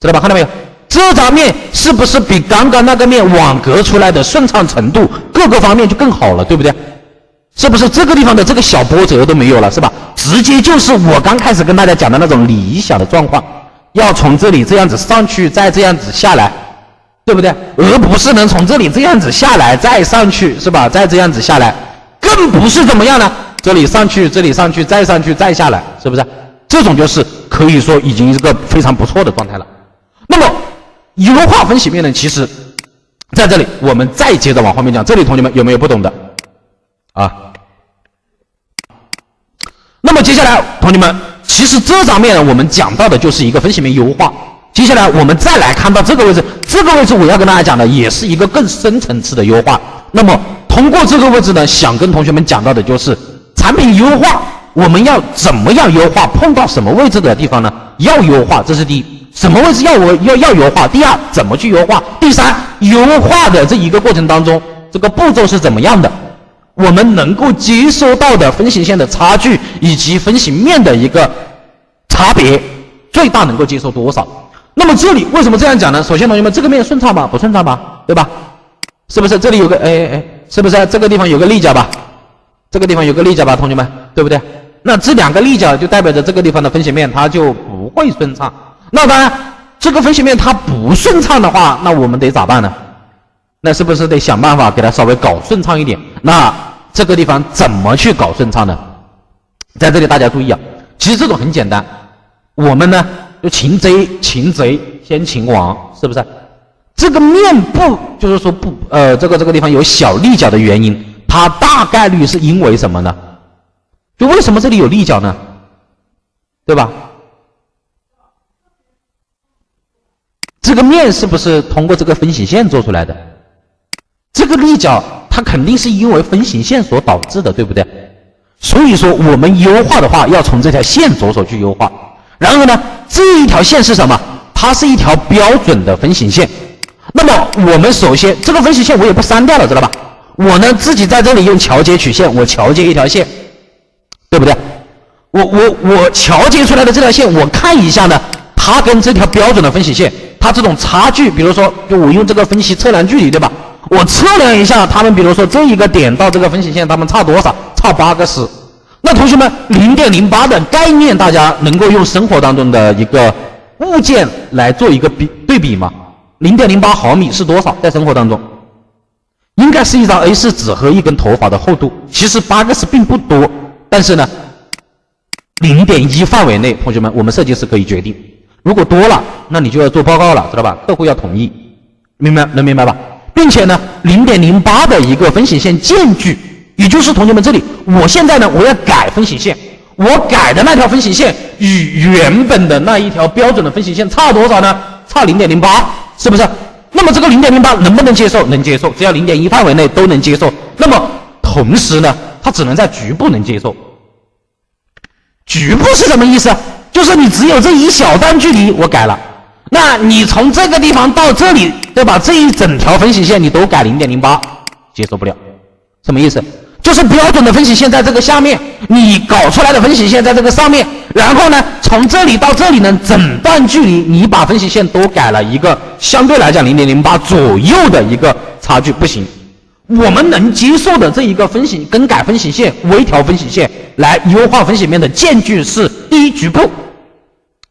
知道吧？看到没有？这张面是不是比刚刚那个面网格出来的顺畅程度各个方面就更好了，对不对？是不是这个地方的这个小波折都没有了，是吧？直接就是我刚开始跟大家讲的那种理想的状况，要从这里这样子上去，再这样子下来，对不对？而不是能从这里这样子下来再上去，是吧？再这样子下来，更不是怎么样呢？这里上去，这里上去，再上去，再下来，是不是？这种就是可以说已经是个非常不错的状态了。那么优化分析面呢，其实在这里我们再接着往后面讲，这里同学们有没有不懂的啊？那么接下来同学们，其实这张面呢，我们讲到的就是一个分析面优化。接下来我们再来看到这个位置，这个位置我要跟大家讲的也是一个更深层次的优化。那么通过这个位置呢，想跟同学们讲到的就是产品优化，我们要怎么样优化？碰到什么位置的地方呢？要优化，这是第一。什么位置要优化？第二，怎么去优化？第三，优化的这一个过程当中，这个步骤是怎么样的？我们能够接收到的分形线的差距以及分形面的一个差别，最大能够接受多少？那么这里为什么这样讲呢？首先同学们，这个面顺畅吧？不顺畅吧？对吧？是不是这里有个是不是这个地方有个立角吧？这个地方有个立角吧，同学们，对不对？那这两个立角就代表着这个地方的分形面它就不会顺畅。那当然，这个分形面它不顺畅的话，那我们得咋办呢？那是不是得想办法给它稍微搞顺畅一点？那这个地方怎么去搞顺畅呢？在这里大家注意啊，其实这种很简单，我们呢就擒贼先擒王，是不是？这个面部就是说这个地方有小立角的原因，它大概率是因为什么呢？就为什么这里有立角呢？对吧？这个面是不是通过这个分形线做出来的？这个立角它肯定是因为分形线所导致的，对不对？所以说我们优化的话，要从这条线着手去优化。然后呢，这一条线是什么？它是一条标准的分形线。那么我们首先这个分形线我也不删掉了，知道吧？我呢自己在这里用桥接曲线，我桥接一条线，对不对？我桥接出来的这条线，我看一下呢，它跟这条标准的分形线，它这种差距，比如说就我用这个分析测量距离，对吧？我测量一下他们，比如说这一个点到这个分形线，他们差多少？差8个10。那同学们 0.08 的概念，大家能够用生活当中的一个物件来做一个对比吗？ 0.08 毫米是多少？在生活当中应该是一张 A4 纸和一根头发的厚度。其实8个10并不多，但是呢 0.1 范围内，同学们我们设计师可以决定，如果多了那你就要做报告了，知道吧？客户要同意，能明白吧？并且呢 0.08 的一个分形线间距，也就是同学们这里我现在呢我要改分形线，我改的那条分形线与原本的那一条标准的分形线差多少呢？差 0.08， 是不是？那么这个 0.08 能不能接受？能接受，只要 0.1 范围内都能接受。那么同时呢它只能在局部能接受。局部是什么意思？就是你只有这一小段距离我改了，那你从这个地方到这里，对吧？这一整条分形线你都改 0.08， 接受不了。什么意思？就是标准的分形线在这个下面，你搞出来的分形线在这个上面，然后呢从这里到这里呢整段距离你把分形线都改了一个相对来讲 0.08 左右的一个差距，不行。我们能接受的这一个更改分形线、微调分形线来优化分形面的间距是：第一，局部；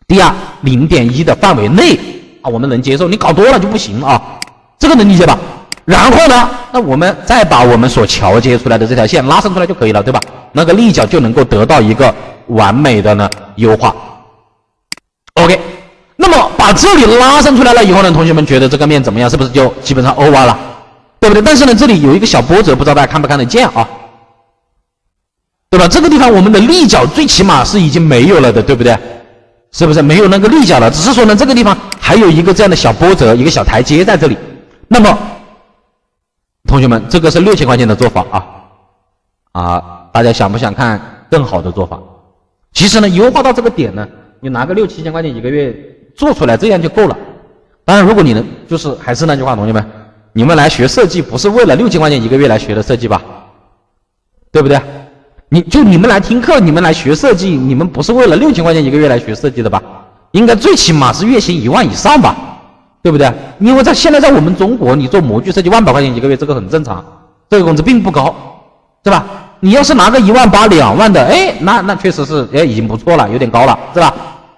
第二，0.1的范围内啊，我们能接受。你搞多了就不行啊，这个能理解吧？然后呢，那我们再把我们所桥接出来的这条线拉伸出来就可以了，对吧？那个立角就能够得到一个完美的呢优化。OK， 那么把这里拉伸出来了以后呢，同学们觉得这个面怎么样？是不是就基本上 over 了？对不对？但是呢，这里有一个小波折，不知道大家看不看得见啊？对吧？这个地方我们的立角最起码是已经没有了的，对不对？是不是没有那个立角了？只是说呢，这个地方还有一个这样的小波折，一个小台阶在这里。那么，同学们，这个是6000块钱的做法啊！大家想不想看更好的做法？其实呢，优化到这个点呢，你拿个6、7千块钱一个月做出来，这样就够了。当然，如果你能，就是还是那句话，同学们。你们来学设计不是为了6000块钱一个月来学的设计吧？对不对？你们来听课，你们来学设计，你们不是为了6000块钱一个月来学设计的吧？应该最起码是月薪1万以上吧？对不对？因为现在在我们中国，你做模具设计100块钱一个月，这个很正常，这个工资并不高，对吧？你要是拿个1万8、2万的，哎，那确实是已经不错了，有点高了，是吧？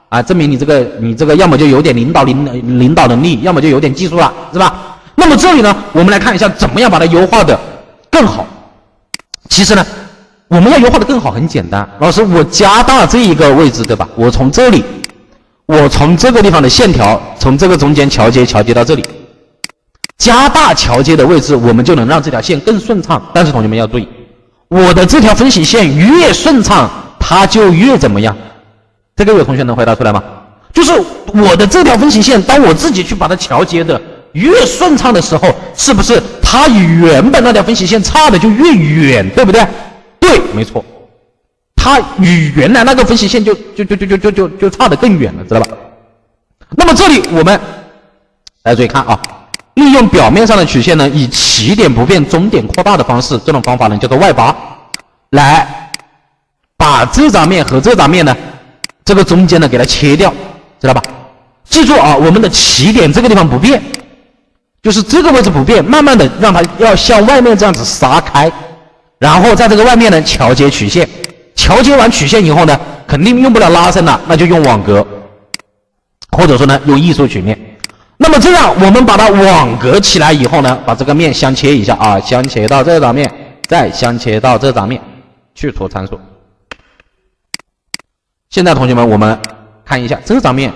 啊，证明你这个要么就有点领导能力，要么就有点技术了，是吧？那么这里呢，我们来看一下怎么样把它优化的更好。其实呢，我们要优化的更好很简单，老师，我加大这一个位置，对吧？我从这里，我从这个地方的线条，从这个中间桥接到这里，加大桥接的位置，我们就能让这条线更顺畅。但是同学们要注意，我的这条分形线越顺畅，它就越怎么样？这个有同学能回答出来吗？就是我的这条分形线，当我自己去把它桥接的越顺畅的时候，是不是它与原本那条分形线差的就越远，对不对？对，没错，它与原来那个分形线就差得更远了，知道吧？那么这里我们来注意看啊，利用表面上的曲线呢，以起点不变终点扩大的方式，这种方法呢叫做外八，来把这张面和这张面呢，这个中间呢给它切掉，知道吧？记住啊，我们的起点这个地方不变。就是这个位置不变，慢慢的让它要向外面这样子撒开，然后在这个外面呢桥接曲线，桥接完曲线以后呢，肯定用不了拉伸了，那就用网格，或者说呢用艺术曲面。那么这样我们把它网格起来以后呢，把这个面相切一下啊，相切到这张面，再相切到这张面，去除参数。现在同学们，我们看一下这张面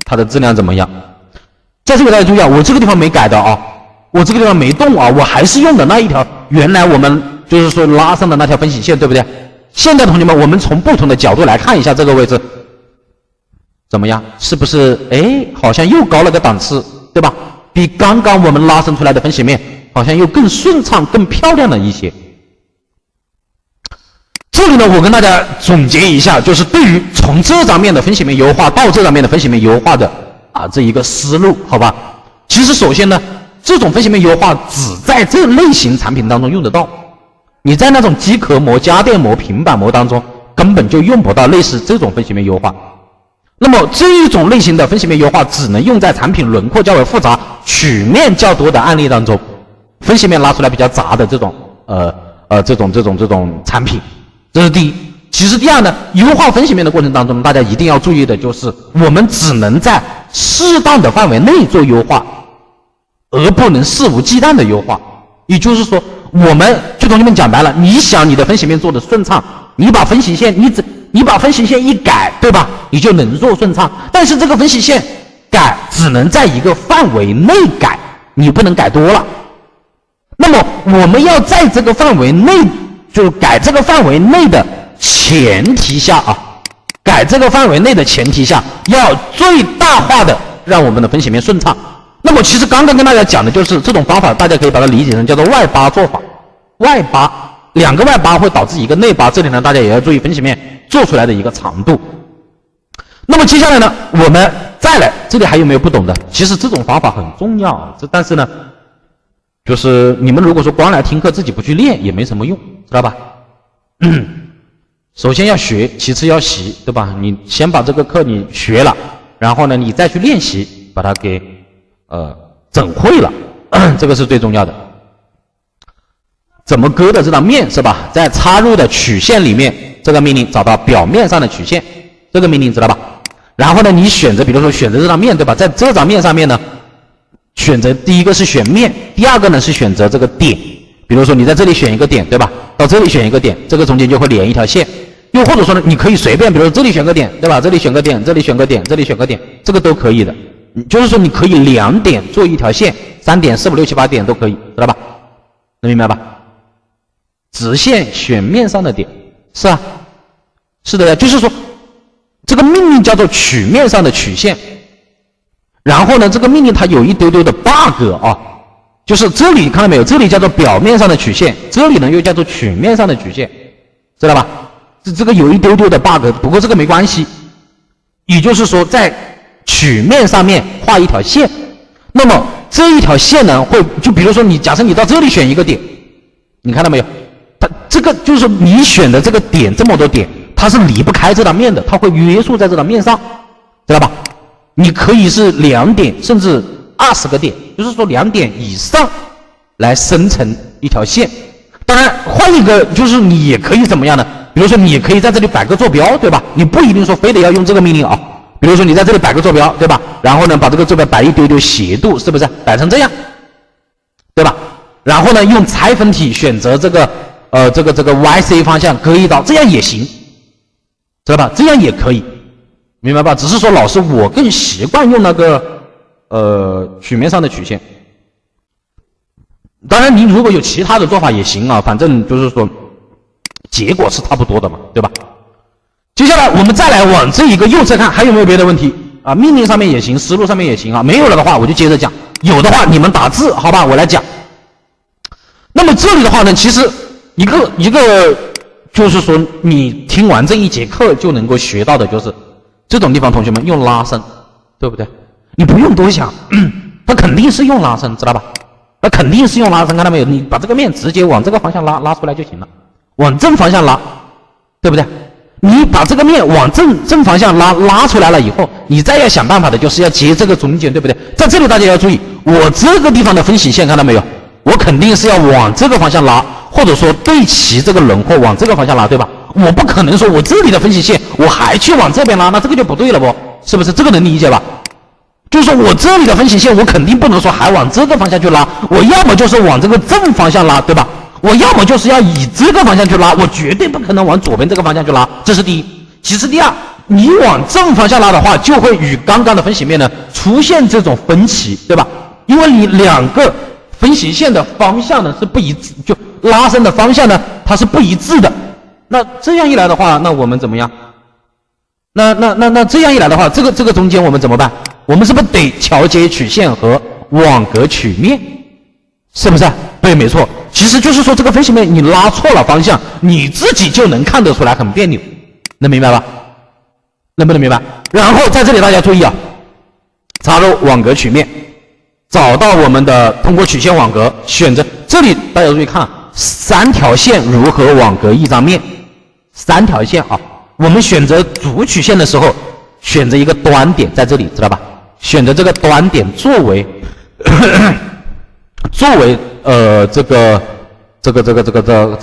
它的质量怎么样。在这个大家注意啊，我这个地方没改的啊，我这个地方没动啊，我还是用的那一条原来我们就是说拉上的那条分形线，对不对？现在同学们，我们从不同的角度来看一下这个位置怎么样，是不是好像又高了个档次，对吧？比刚刚我们拉伸出来的分形面好像又更顺畅、更漂亮了一些。这里呢，我跟大家总结一下，就是对于从这张面的分析面优化到这张面的分析面优化的这一个思路，好吧？其实首先呢，这种分析面优化只在这类型产品当中用得到，你在那种机壳膜、家电膜、平板膜当中根本就用不到类似这种分析面优化。那么这一种类型的分析面优化只能用在产品轮廓较为复杂、曲面较多的案例当中，分析面拉出来比较杂的这种产品。这是第一。其实第二呢，优化分析面的过程当中，大家一定要注意的就是，我们只能在适当的范围内做优化，而不能肆无忌惮的优化。也就是说，我们就同学们讲白了，你想你的分析面做的顺畅，你把分析线你把分析线一改，对吧？你就能做顺畅。但是这个分析线改只能在一个范围内改，你不能改多了。那么我们要在这个范围内，就改这个范围内的前提下改这个范围内的前提下，要最大化的让我们的分析面顺畅。那么其实刚刚跟大家讲的就是这种方法，大家可以把它理解成叫做外八做法。外八，两个外八会导致一个内八，这里呢大家也要注意分析面做出来的一个长度。那么接下来呢，我们再来，这里还有没有不懂的？其实这种方法很重要，但是呢，就是你们如果说光来听课自己不去练也没什么用，知道吧？首先要学，其次要习，对吧？你先把这个课你学了，然后呢你再去练习，把它给整会了，这个是最重要的。怎么割的这张面是吧？在插入的曲线里面，这个命令找到表面上的曲线，这个命令知道吧？然后呢你选择，比如说选择这张面，对吧？在这张面上面呢，选择第一个是选面，第二个呢是选择这个点。比如说你在这里选一个点，对吧？到这里选一个点，这个中间就会连一条线。又或者说呢，你可以随便，比如说这里选个点，对吧？这里选个点，这里选个点，这里选个点，这个都可以的。就是说你可以2点做一条线，3点、4、5、6、7、8点都可以，知道吧？能明白吧？直线选面上的点，是啊，是的呀。就是说这个命令叫做曲面上的曲线，然后呢这个命令它有一丢丢的 bug 就是这里看到没有？这里叫做表面上的曲线，这里呢又叫做曲面上的曲线，知道吧？这个有一丢丢的 bug， 不过这个没关系。也就是说，在曲面上面画一条线，那么这一条线呢，就比如说假设你到这里选一个点，你看到没有？它这个就是说你选的这个点这么多点，它是离不开这张面的，它会约束在这张面上，知道吧？你可以是2点甚至20个点，就是说2点以上来生成一条线。当然换一个就是你也可以怎么样呢？比如说你也可以在这里摆个坐标，对吧？你不一定说非得要用这个命令比如说你在这里摆个坐标，对吧？然后呢把这个坐标摆一丢丢斜度，是不是摆成这样，对吧？然后呢用拆分体选择这个YC 方向割一刀，这样也行，知道吧？这样也可以，明白吧？只是说老师我更习惯用那个曲面上的曲线。当然你如果有其他的做法也行反正就是说结果是差不多的嘛，对吧？接下来我们再来往这一个右侧看，还有没有别的问题命令上面也行，思路上面也行没有了的话我就接着讲，有的话你们打字好吧，我来讲。那么这里的话呢，其实一个就是说你听完这一节课就能够学到的就是这种地方，同学们用拉伸，对不对？你不用多想，它肯定是用拉伸，知道吧？那肯定是用拉伸，看到没有？你把这个面直接往这个方向拉出来就行了，往正方向拉，对不对？你把这个面往正方向拉出来了以后，你再要想办法的就是要接这个中间，对不对？在这里大家要注意，我这个地方的分析线看到没有？我肯定是要往这个方向拉，或者说对齐这个轮廓往这个方向拉，对吧？我不可能说我这里的分析线我还去往这边拉，那这个就不对了不？是不是？这个能理解吧？就是说我这里的分析线我肯定不能说还往这个方向去拉，我要么就是往这个正方向拉，对吧？我要么就是要以这个方向去拉，我绝对不可能往左边这个方向去拉，这是第一。其次第二，你往正方向拉的话，就会与刚刚的分析面呢出现这种分歧，对吧？因为你两个分析线的方向呢是不一致，就拉伸的方向呢它是不一致的。那这样一来的话，那我们怎么样？那这样一来的话，这个中间我们怎么办？我们是不是得桥接曲线和网格曲面，是不是？对，没错。其实就是说这个分析面你拉错了方向，你自己就能看得出来很别扭，能明白吧？能不能明白？然后在这里大家注意啊，插入网格曲面，找到我们的通过曲线网格，选择这里大家注意看3条线如何网格一张面，3条线啊。我们选择主曲线的时候，选择一个端点在这里，知道吧？选择这个端点作为这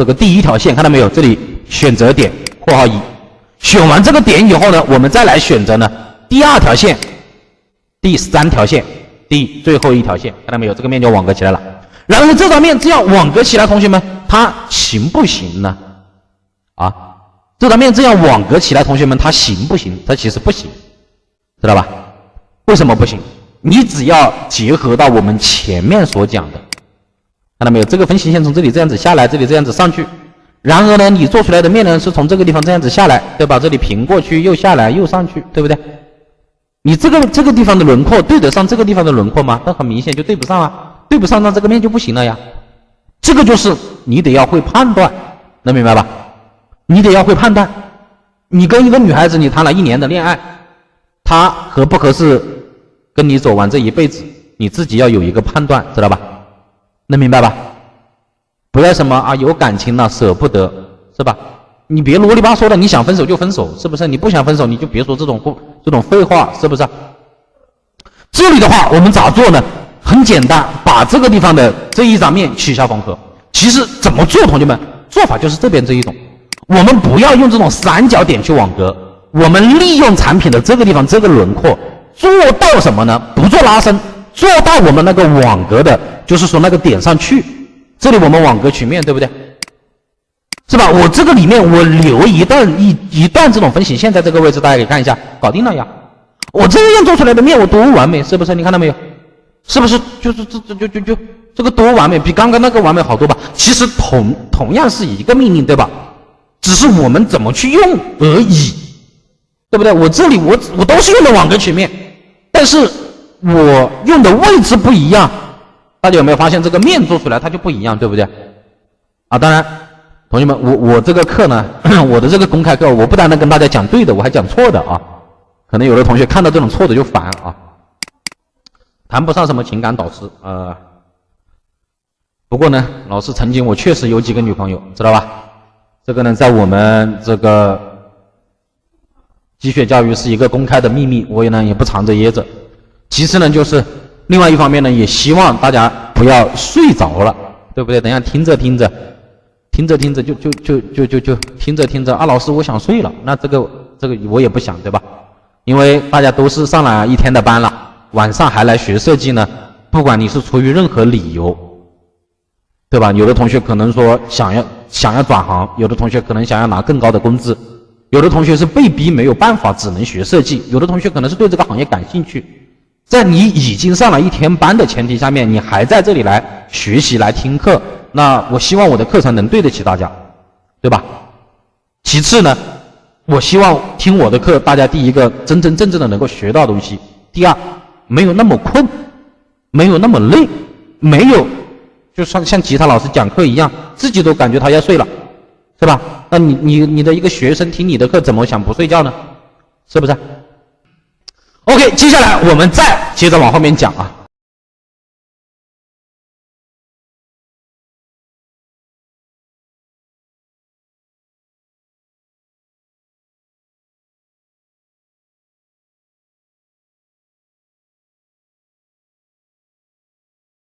个第一条线，看到没有？这里选择点括号1，选完这个点以后呢，我们再来选择呢第2条线、第3条线、最后一条线，看到没有？这个面就网格起来了。然后这张面这样网格起来，同学们，它行不行呢？啊，这张面这样网格起来，同学们，它行不行？它其实不行，知道吧？为什么不行？你只要结合到我们前面所讲的，看到没有？这个分形线从这里这样子下来，这里这样子上去，然而呢，你做出来的面呢是从这个地方这样子下来，对吧？这里平过去，又下来，又上去，对不对？你这个地方的轮廓对得上这个地方的轮廓吗？那很明显就对不上啊，对不上，那这个面就不行了呀。这个就是你得要会判断，能明白吧？你得要会判断。你跟一个女孩子你谈了1年的恋爱，她合不合适跟你走完这一辈子，你自己要有一个判断，知道吧？能明白吧？不要什么啊有感情了舍不得，是吧？你别啰里吧嗦的，你想分手就分手，是不是？你不想分手你就别说这种废话，是不是？这里的话我们咋做呢？很简单，把这个地方的这一张面取消缝合。其实怎么做，同学们？做法就是这边这一种，我们不要用这种3角点去网格，我们利用产品的这个地方这个轮廓做到什么呢？不做拉伸，做到我们那个网格的，就是说那个点上去。这里我们网格曲面，对不对？是吧？我这个里面我留一段这种分形线在这个位置，大家可以看一下，搞定了呀。我这样做出来的面我多完美，是不是？你看到没有？是不是就是这个多完美，比刚刚那个完美好多吧？其实同样是一个命令，对吧？只是我们怎么去用而已，对不对？我这里我都是用的网格曲面，但是我用的位置不一样，大家有没有发现这个面做出来它就不一样，对不对？啊，当然，同学们，我这个课呢，我的这个公开课，我不但能跟大家讲对的，我还讲错的啊。可能有的同学看到这种错的就烦啊，谈不上什么情感导师不过呢，老师曾经我确实有几个女朋友，知道吧？这个呢，在我们这个积雪教育是一个公开的秘密，我也不藏着掖着。其次呢，就是另外一方面呢，也希望大家不要睡着了，对不对？等一下听着听着就听着啊，老师我想睡了，那这个我也不想，对吧？因为大家都是上了1天的班了，晚上还来学设计呢，不管你是出于任何理由，对吧？有的同学可能说想要转行，有的同学可能想要拿更高的工资，有的同学是被逼没有办法只能学设计，有的同学可能是对这个行业感兴趣。在你已经上了1天班的前提下面，你还在这里来学习来听课，那我希望我的课程能对得起大家，对吧？其次呢，我希望听我的课，大家第一个真正的能够学到东西，第二没有那么困，没有那么累，没有就像吉他老师讲课一样，自己都感觉他要睡了，是吧？那你的一个学生听你的课怎么想不睡觉呢？是不是 ？OK， 接下来我们再接着往后面讲啊。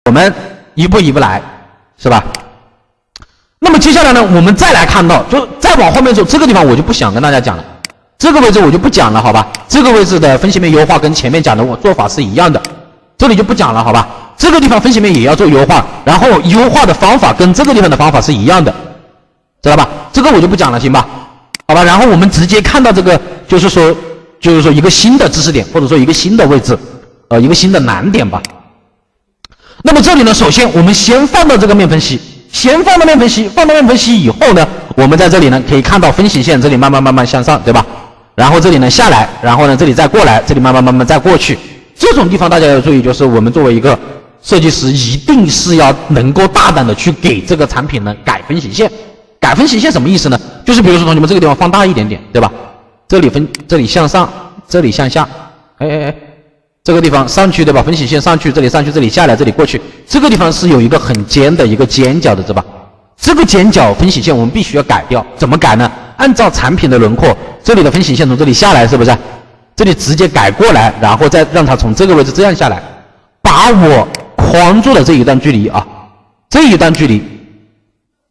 我们一步一步来，是吧？那么接下来呢，我们再来看到，就再往后面走，这个地方我就不想跟大家讲了，这个位置我就不讲了，好吧？这个位置的分析面优化跟前面讲的我做法是一样的，这里就不讲了，好吧？这个地方分析面也要做优化，然后优化的方法跟这个地方的方法是一样的，知道吧？这个我就不讲了，行吧？好吧？然后我们直接看到这个，就是说一个新的知识点，或者说一个新的位置，一个新的难点吧。那么这里呢，首先我们先放到这个面分析，放到面分析以后呢，我们在这里呢可以看到分形线这里慢慢向上，对吧？然后这里呢下来，然后呢这里再过来，这里慢慢再过去。这种地方大家要注意，就是我们作为一个设计师一定是要能够大胆的去给这个产品呢改分形线。改分形线什么意思呢？就是比如说同学们这个地方放大一点点，对吧？这里向上，这里向下，这个地方上去，对吧？分形线上去，这里上去，这里下来，这里过去，这个地方是有一个很尖的一个尖角的，对吧？这个尖角分形线我们必须要改掉，怎么改呢？按照产品的轮廓，这里的分形线从这里下来，是不是？这里直接改过来，然后再让它从这个位置这样下来，把我框住的这一段距离啊，这一段距离，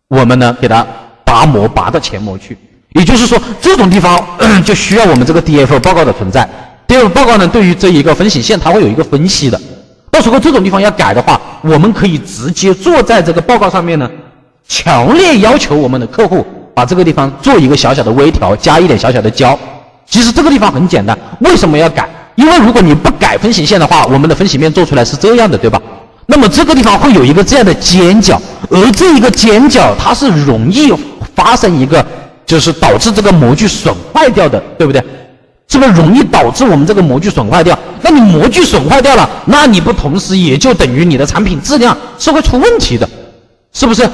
我们呢给它拔模拔到前模去。也就是说，这种地方就需要我们这个 DF 报告的存在。DF 报告呢，对于这一个分形线，它会有一个分析的。到时候这种地方要改的话，我们可以直接坐在这个报告上面呢，强烈要求我们的客户把这个地方做一个小小的微调，加一点小小的胶。其实这个地方很简单，为什么要改？因为如果你不改分形线的话，我们的分形面做出来是这样的，对吧？那么这个地方会有一个这样的尖角，而这一个尖角它是容易发生一个就是导致这个模具损坏掉的，对不对？是不是容易导致我们这个模具损坏掉？那你模具损坏掉了，那你不同时也就等于你的产品质量是会出问题的，是不是？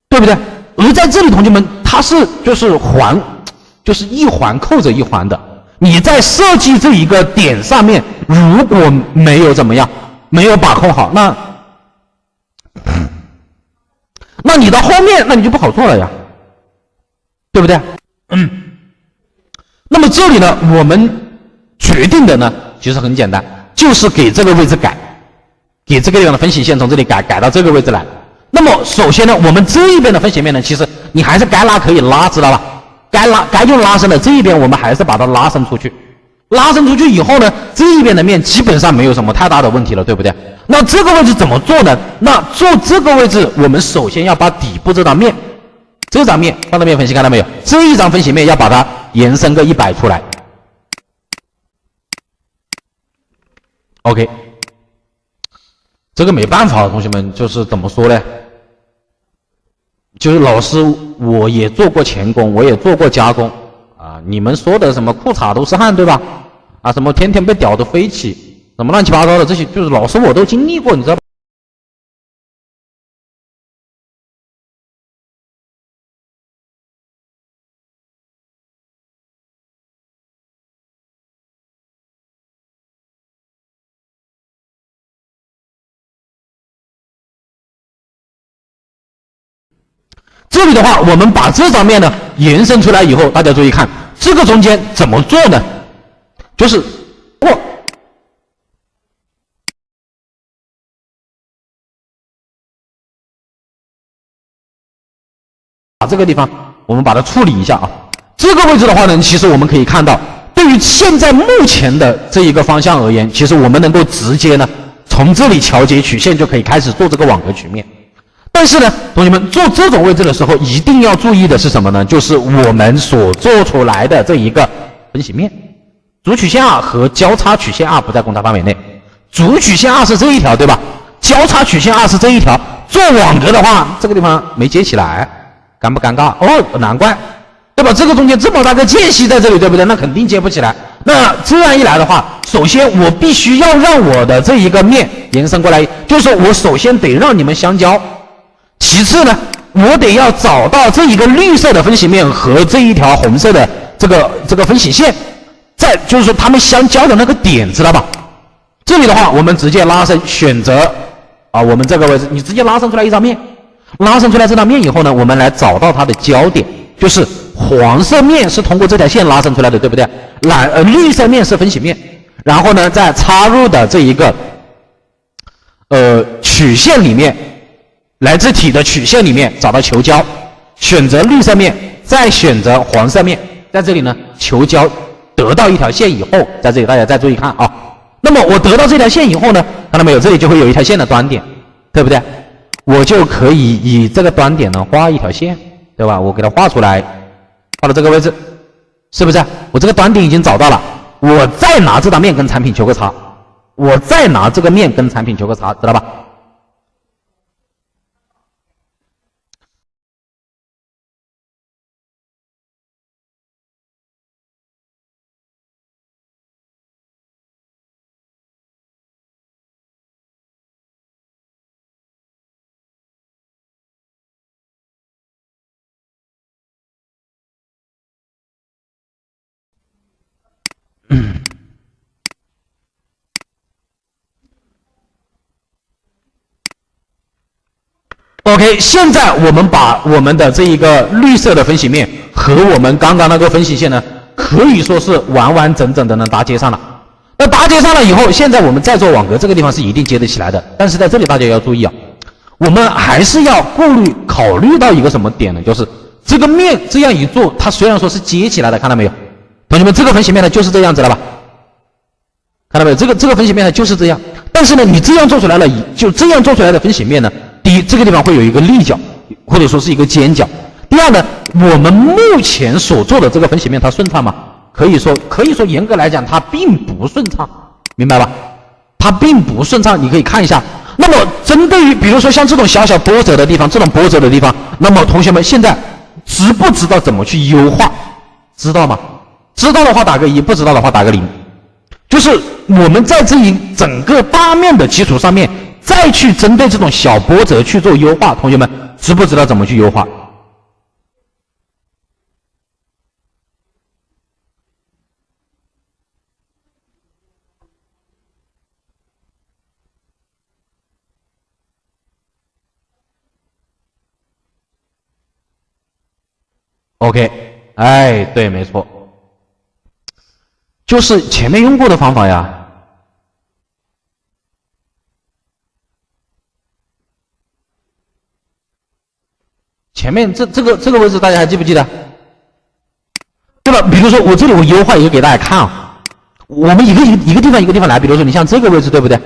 对不对？而在这里，同学们，它是就是一环扣着一环的。你在设计这一个点上面，如果没有怎么样，没有把控好，那你到后面，那你就不好做了呀，对不对？那么这里呢，我们决定的呢，其实很简单，就是给这个位置改，给这个地方的分形线从这里改到这个位置来。那么首先呢，我们这一边的分形面呢，其实你还是该拉可以拉，知道吧？该用拉伸的这一边，我们还是把它拉伸出去。拉伸出去以后呢，这一边的面基本上没有什么太大的问题了，对不对？那这个位置怎么做呢？那做这个位置，我们首先要把底部这张面，这张面放大面分析看到没有？这一张分形面要把它延伸个100出来。OK， 这个没办法，同学们，就是怎么说呢？就是老师，我也做过钳工，我也做过加工啊。你们说的什么裤衩都是汗，对吧？啊，什么天天被屌的飞起，什么乱七八糟的这些，就是老师我都经历过，你知道吧？这里的话，我们把这张面呢延伸出来以后，大家注意看，这个中间怎么做呢？就是把这个地方我们把它处理一下啊。这个位置的话呢，其实我们可以看到，对于现在目前的这一个方向而言，其实我们能够直接呢从这里调节曲线就可以开始做这个网格曲面。但是呢，同学们做这种位置的时候，一定要注意的是什么呢？就是我们所做出来的这一个分形面，主曲线2和交叉曲线2不在公差范围内。主曲线2是这一条，对吧？交叉曲线2是这一条。做网格的话，这个地方没接起来，尴不尴尬？哦，难怪，对吧？这个中间这么大个间隙在这里，对不对？那肯定接不起来。那这样一来的话，首先我必须要让我的这一个面延伸过来，就是我首先得让你们相交。其次呢，我得要找到这一个绿色的分形面和这一条红色的这个分形线，再就是说它们相交的那个点，知道吧？这里的话，我们直接拉伸，选择啊，我们这个位置，你直接拉伸出来一张面，拉伸出来这张面以后呢，我们来找到它的交点，就是黄色面是通过这条线拉伸出来的，对不对？绿色面是分形面，然后呢，再插入的这一个曲线里面。来自体的曲线里面找到球交，选择绿色面，再选择黄色面，在这里呢球交得到一条线以后，在这里大家再注意看啊。那么我得到这条线以后呢，看到没有？这里就会有一条线的端点，对不对？我就可以以这个端点呢画一条线，对吧？我给它画出来，画到这个位置，是不是？我这个端点已经找到了，我再拿这张面跟产品求个差，我再拿这个面跟产品求个差，知道吧？ OK， 现在我们把我们的这一个绿色的分析面和我们刚刚那个分析线呢，可以说是完完整整的能搭接上了。那搭接上了以后，现在我们再做网格，这个地方是一定接得起来的。但是在这里大家要注意啊，我们还是要考虑到一个什么点呢？就是这个面这样一做，它虽然说是接起来的，看到没有？同学们，这个分析面呢就是这样子了吧？看到没有？这个分析面呢就是这样。但是呢，你这样做出来了，就这样做出来的分析面呢，第一，这个地方会有一个立角，或者说是一个尖角。第二呢，我们目前所做的这个分析面它顺畅吗？可以说严格来讲它并不顺畅，明白吧？它并不顺畅，你可以看一下。那么针对于比如说像这种小小波折的地方，这种波折的地方，那么同学们现在知不知道怎么去优化？知道吗？知道的话打个1，不知道的话打个0。就是我们在这一整个大面的基础上面，再去针对这种小波折去做优化，同学们知不知道怎么去优化？OK， 哎，对，没错，就是前面用过的方法呀。前面这个位置大家还记不记得？对吧？比如说我这里我优化一个给大家看啊，我们一个地方来，比如说你像这个位置对不对？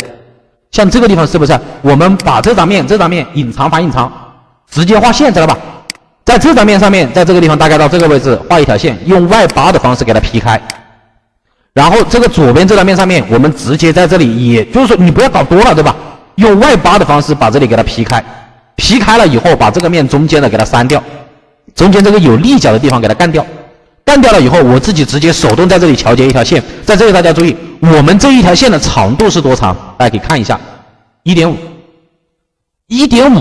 像这个地方是不是？我们把这张面隐藏反隐藏，直接画线，知道吧？在这张面上面，在这个地方大概到这个位置画一条线，用外八的方式给它劈开。然后这个左边这张面上面，我们直接在这里，也就是说你不要搞多了，对吧？用外八的方式把这里给它劈开，劈开了以后，把这个面中间的给它删掉，中间这个有立角的地方给它干掉。干掉了以后，我自己直接手动在这里调节一条线。在这里大家注意，我们这一条线的长度是多长？大家可以看一下 1.5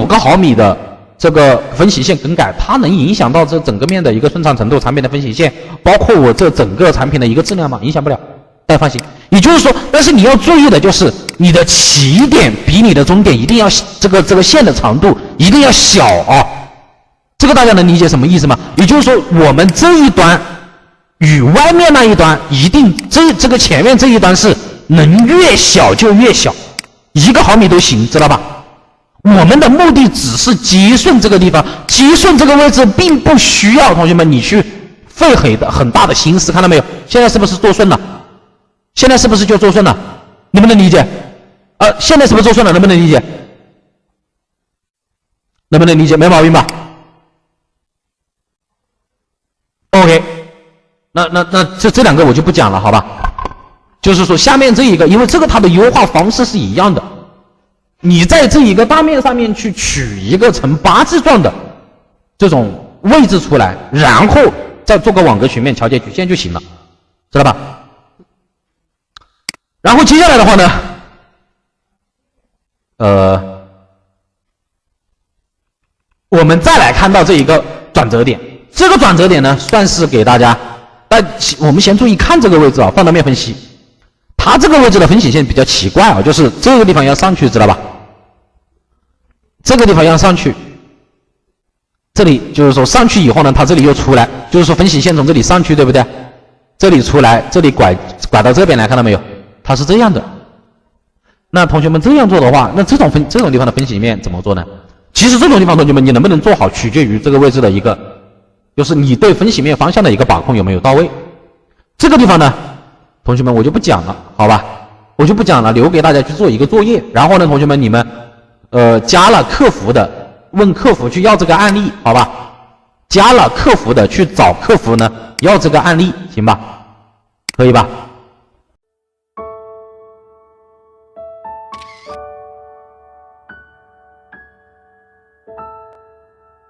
个毫米的这个分析线更改，它能影响到这整个面的一个顺畅程度，产品的分析线，包括我这整个产品的一个质量吗？影响不了，大家放心。也就是说，但是你要注意的就是你的起点比你的终点一定要这个线的长度一定要小啊，这个大家能理解什么意思吗？也就是说，我们这一端与外面那一端一定这个前面这一端是能越小就越小，1个毫米都行，知道吧？我们的目的只是接顺这个地方，接顺这个位置并不需要同学们你去费很大的心思，看到没有？现在是不是做顺了？现在是不是就做顺了？能不能理解？现在是不是做顺了？能不能理解？能不能理解？没毛病吧 ？OK， 那这两个我就不讲了，好吧？就是说下面这一个，因为这个它的优化方式是一样的。你在这一个大面上面去取一个呈8字状的这种位置出来，然后再做个网格曲面调节曲线就行了，知道吧？然后接下来的话呢，我们再来看到这一个转折点，这个转折点呢，算是给大家，我们先注意看这个位置啊，放大面分析。它这个位置的分析线比较奇怪啊，就是这个地方要上去，知道吧？这个地方要上去，这里就是说上去以后呢，它这里又出来，就是说分析线从这里上去，对不对？这里出来，这里拐到这边来，看到没有？它是这样的。那同学们这样做的话，那这种地方的分析面怎么做呢？其实这种地方同学们你能不能做好，取决于这个位置的一个，就是你对分析面方向的一个把控有没有到位。这个地方呢，同学们我就不讲了，好吧？我就不讲了，留给大家去做一个作业。然后呢，同学们你们加了客服的，问客服去要这个案例，好吧？加了客服的去找客服呢要这个案例，行吧？可以吧？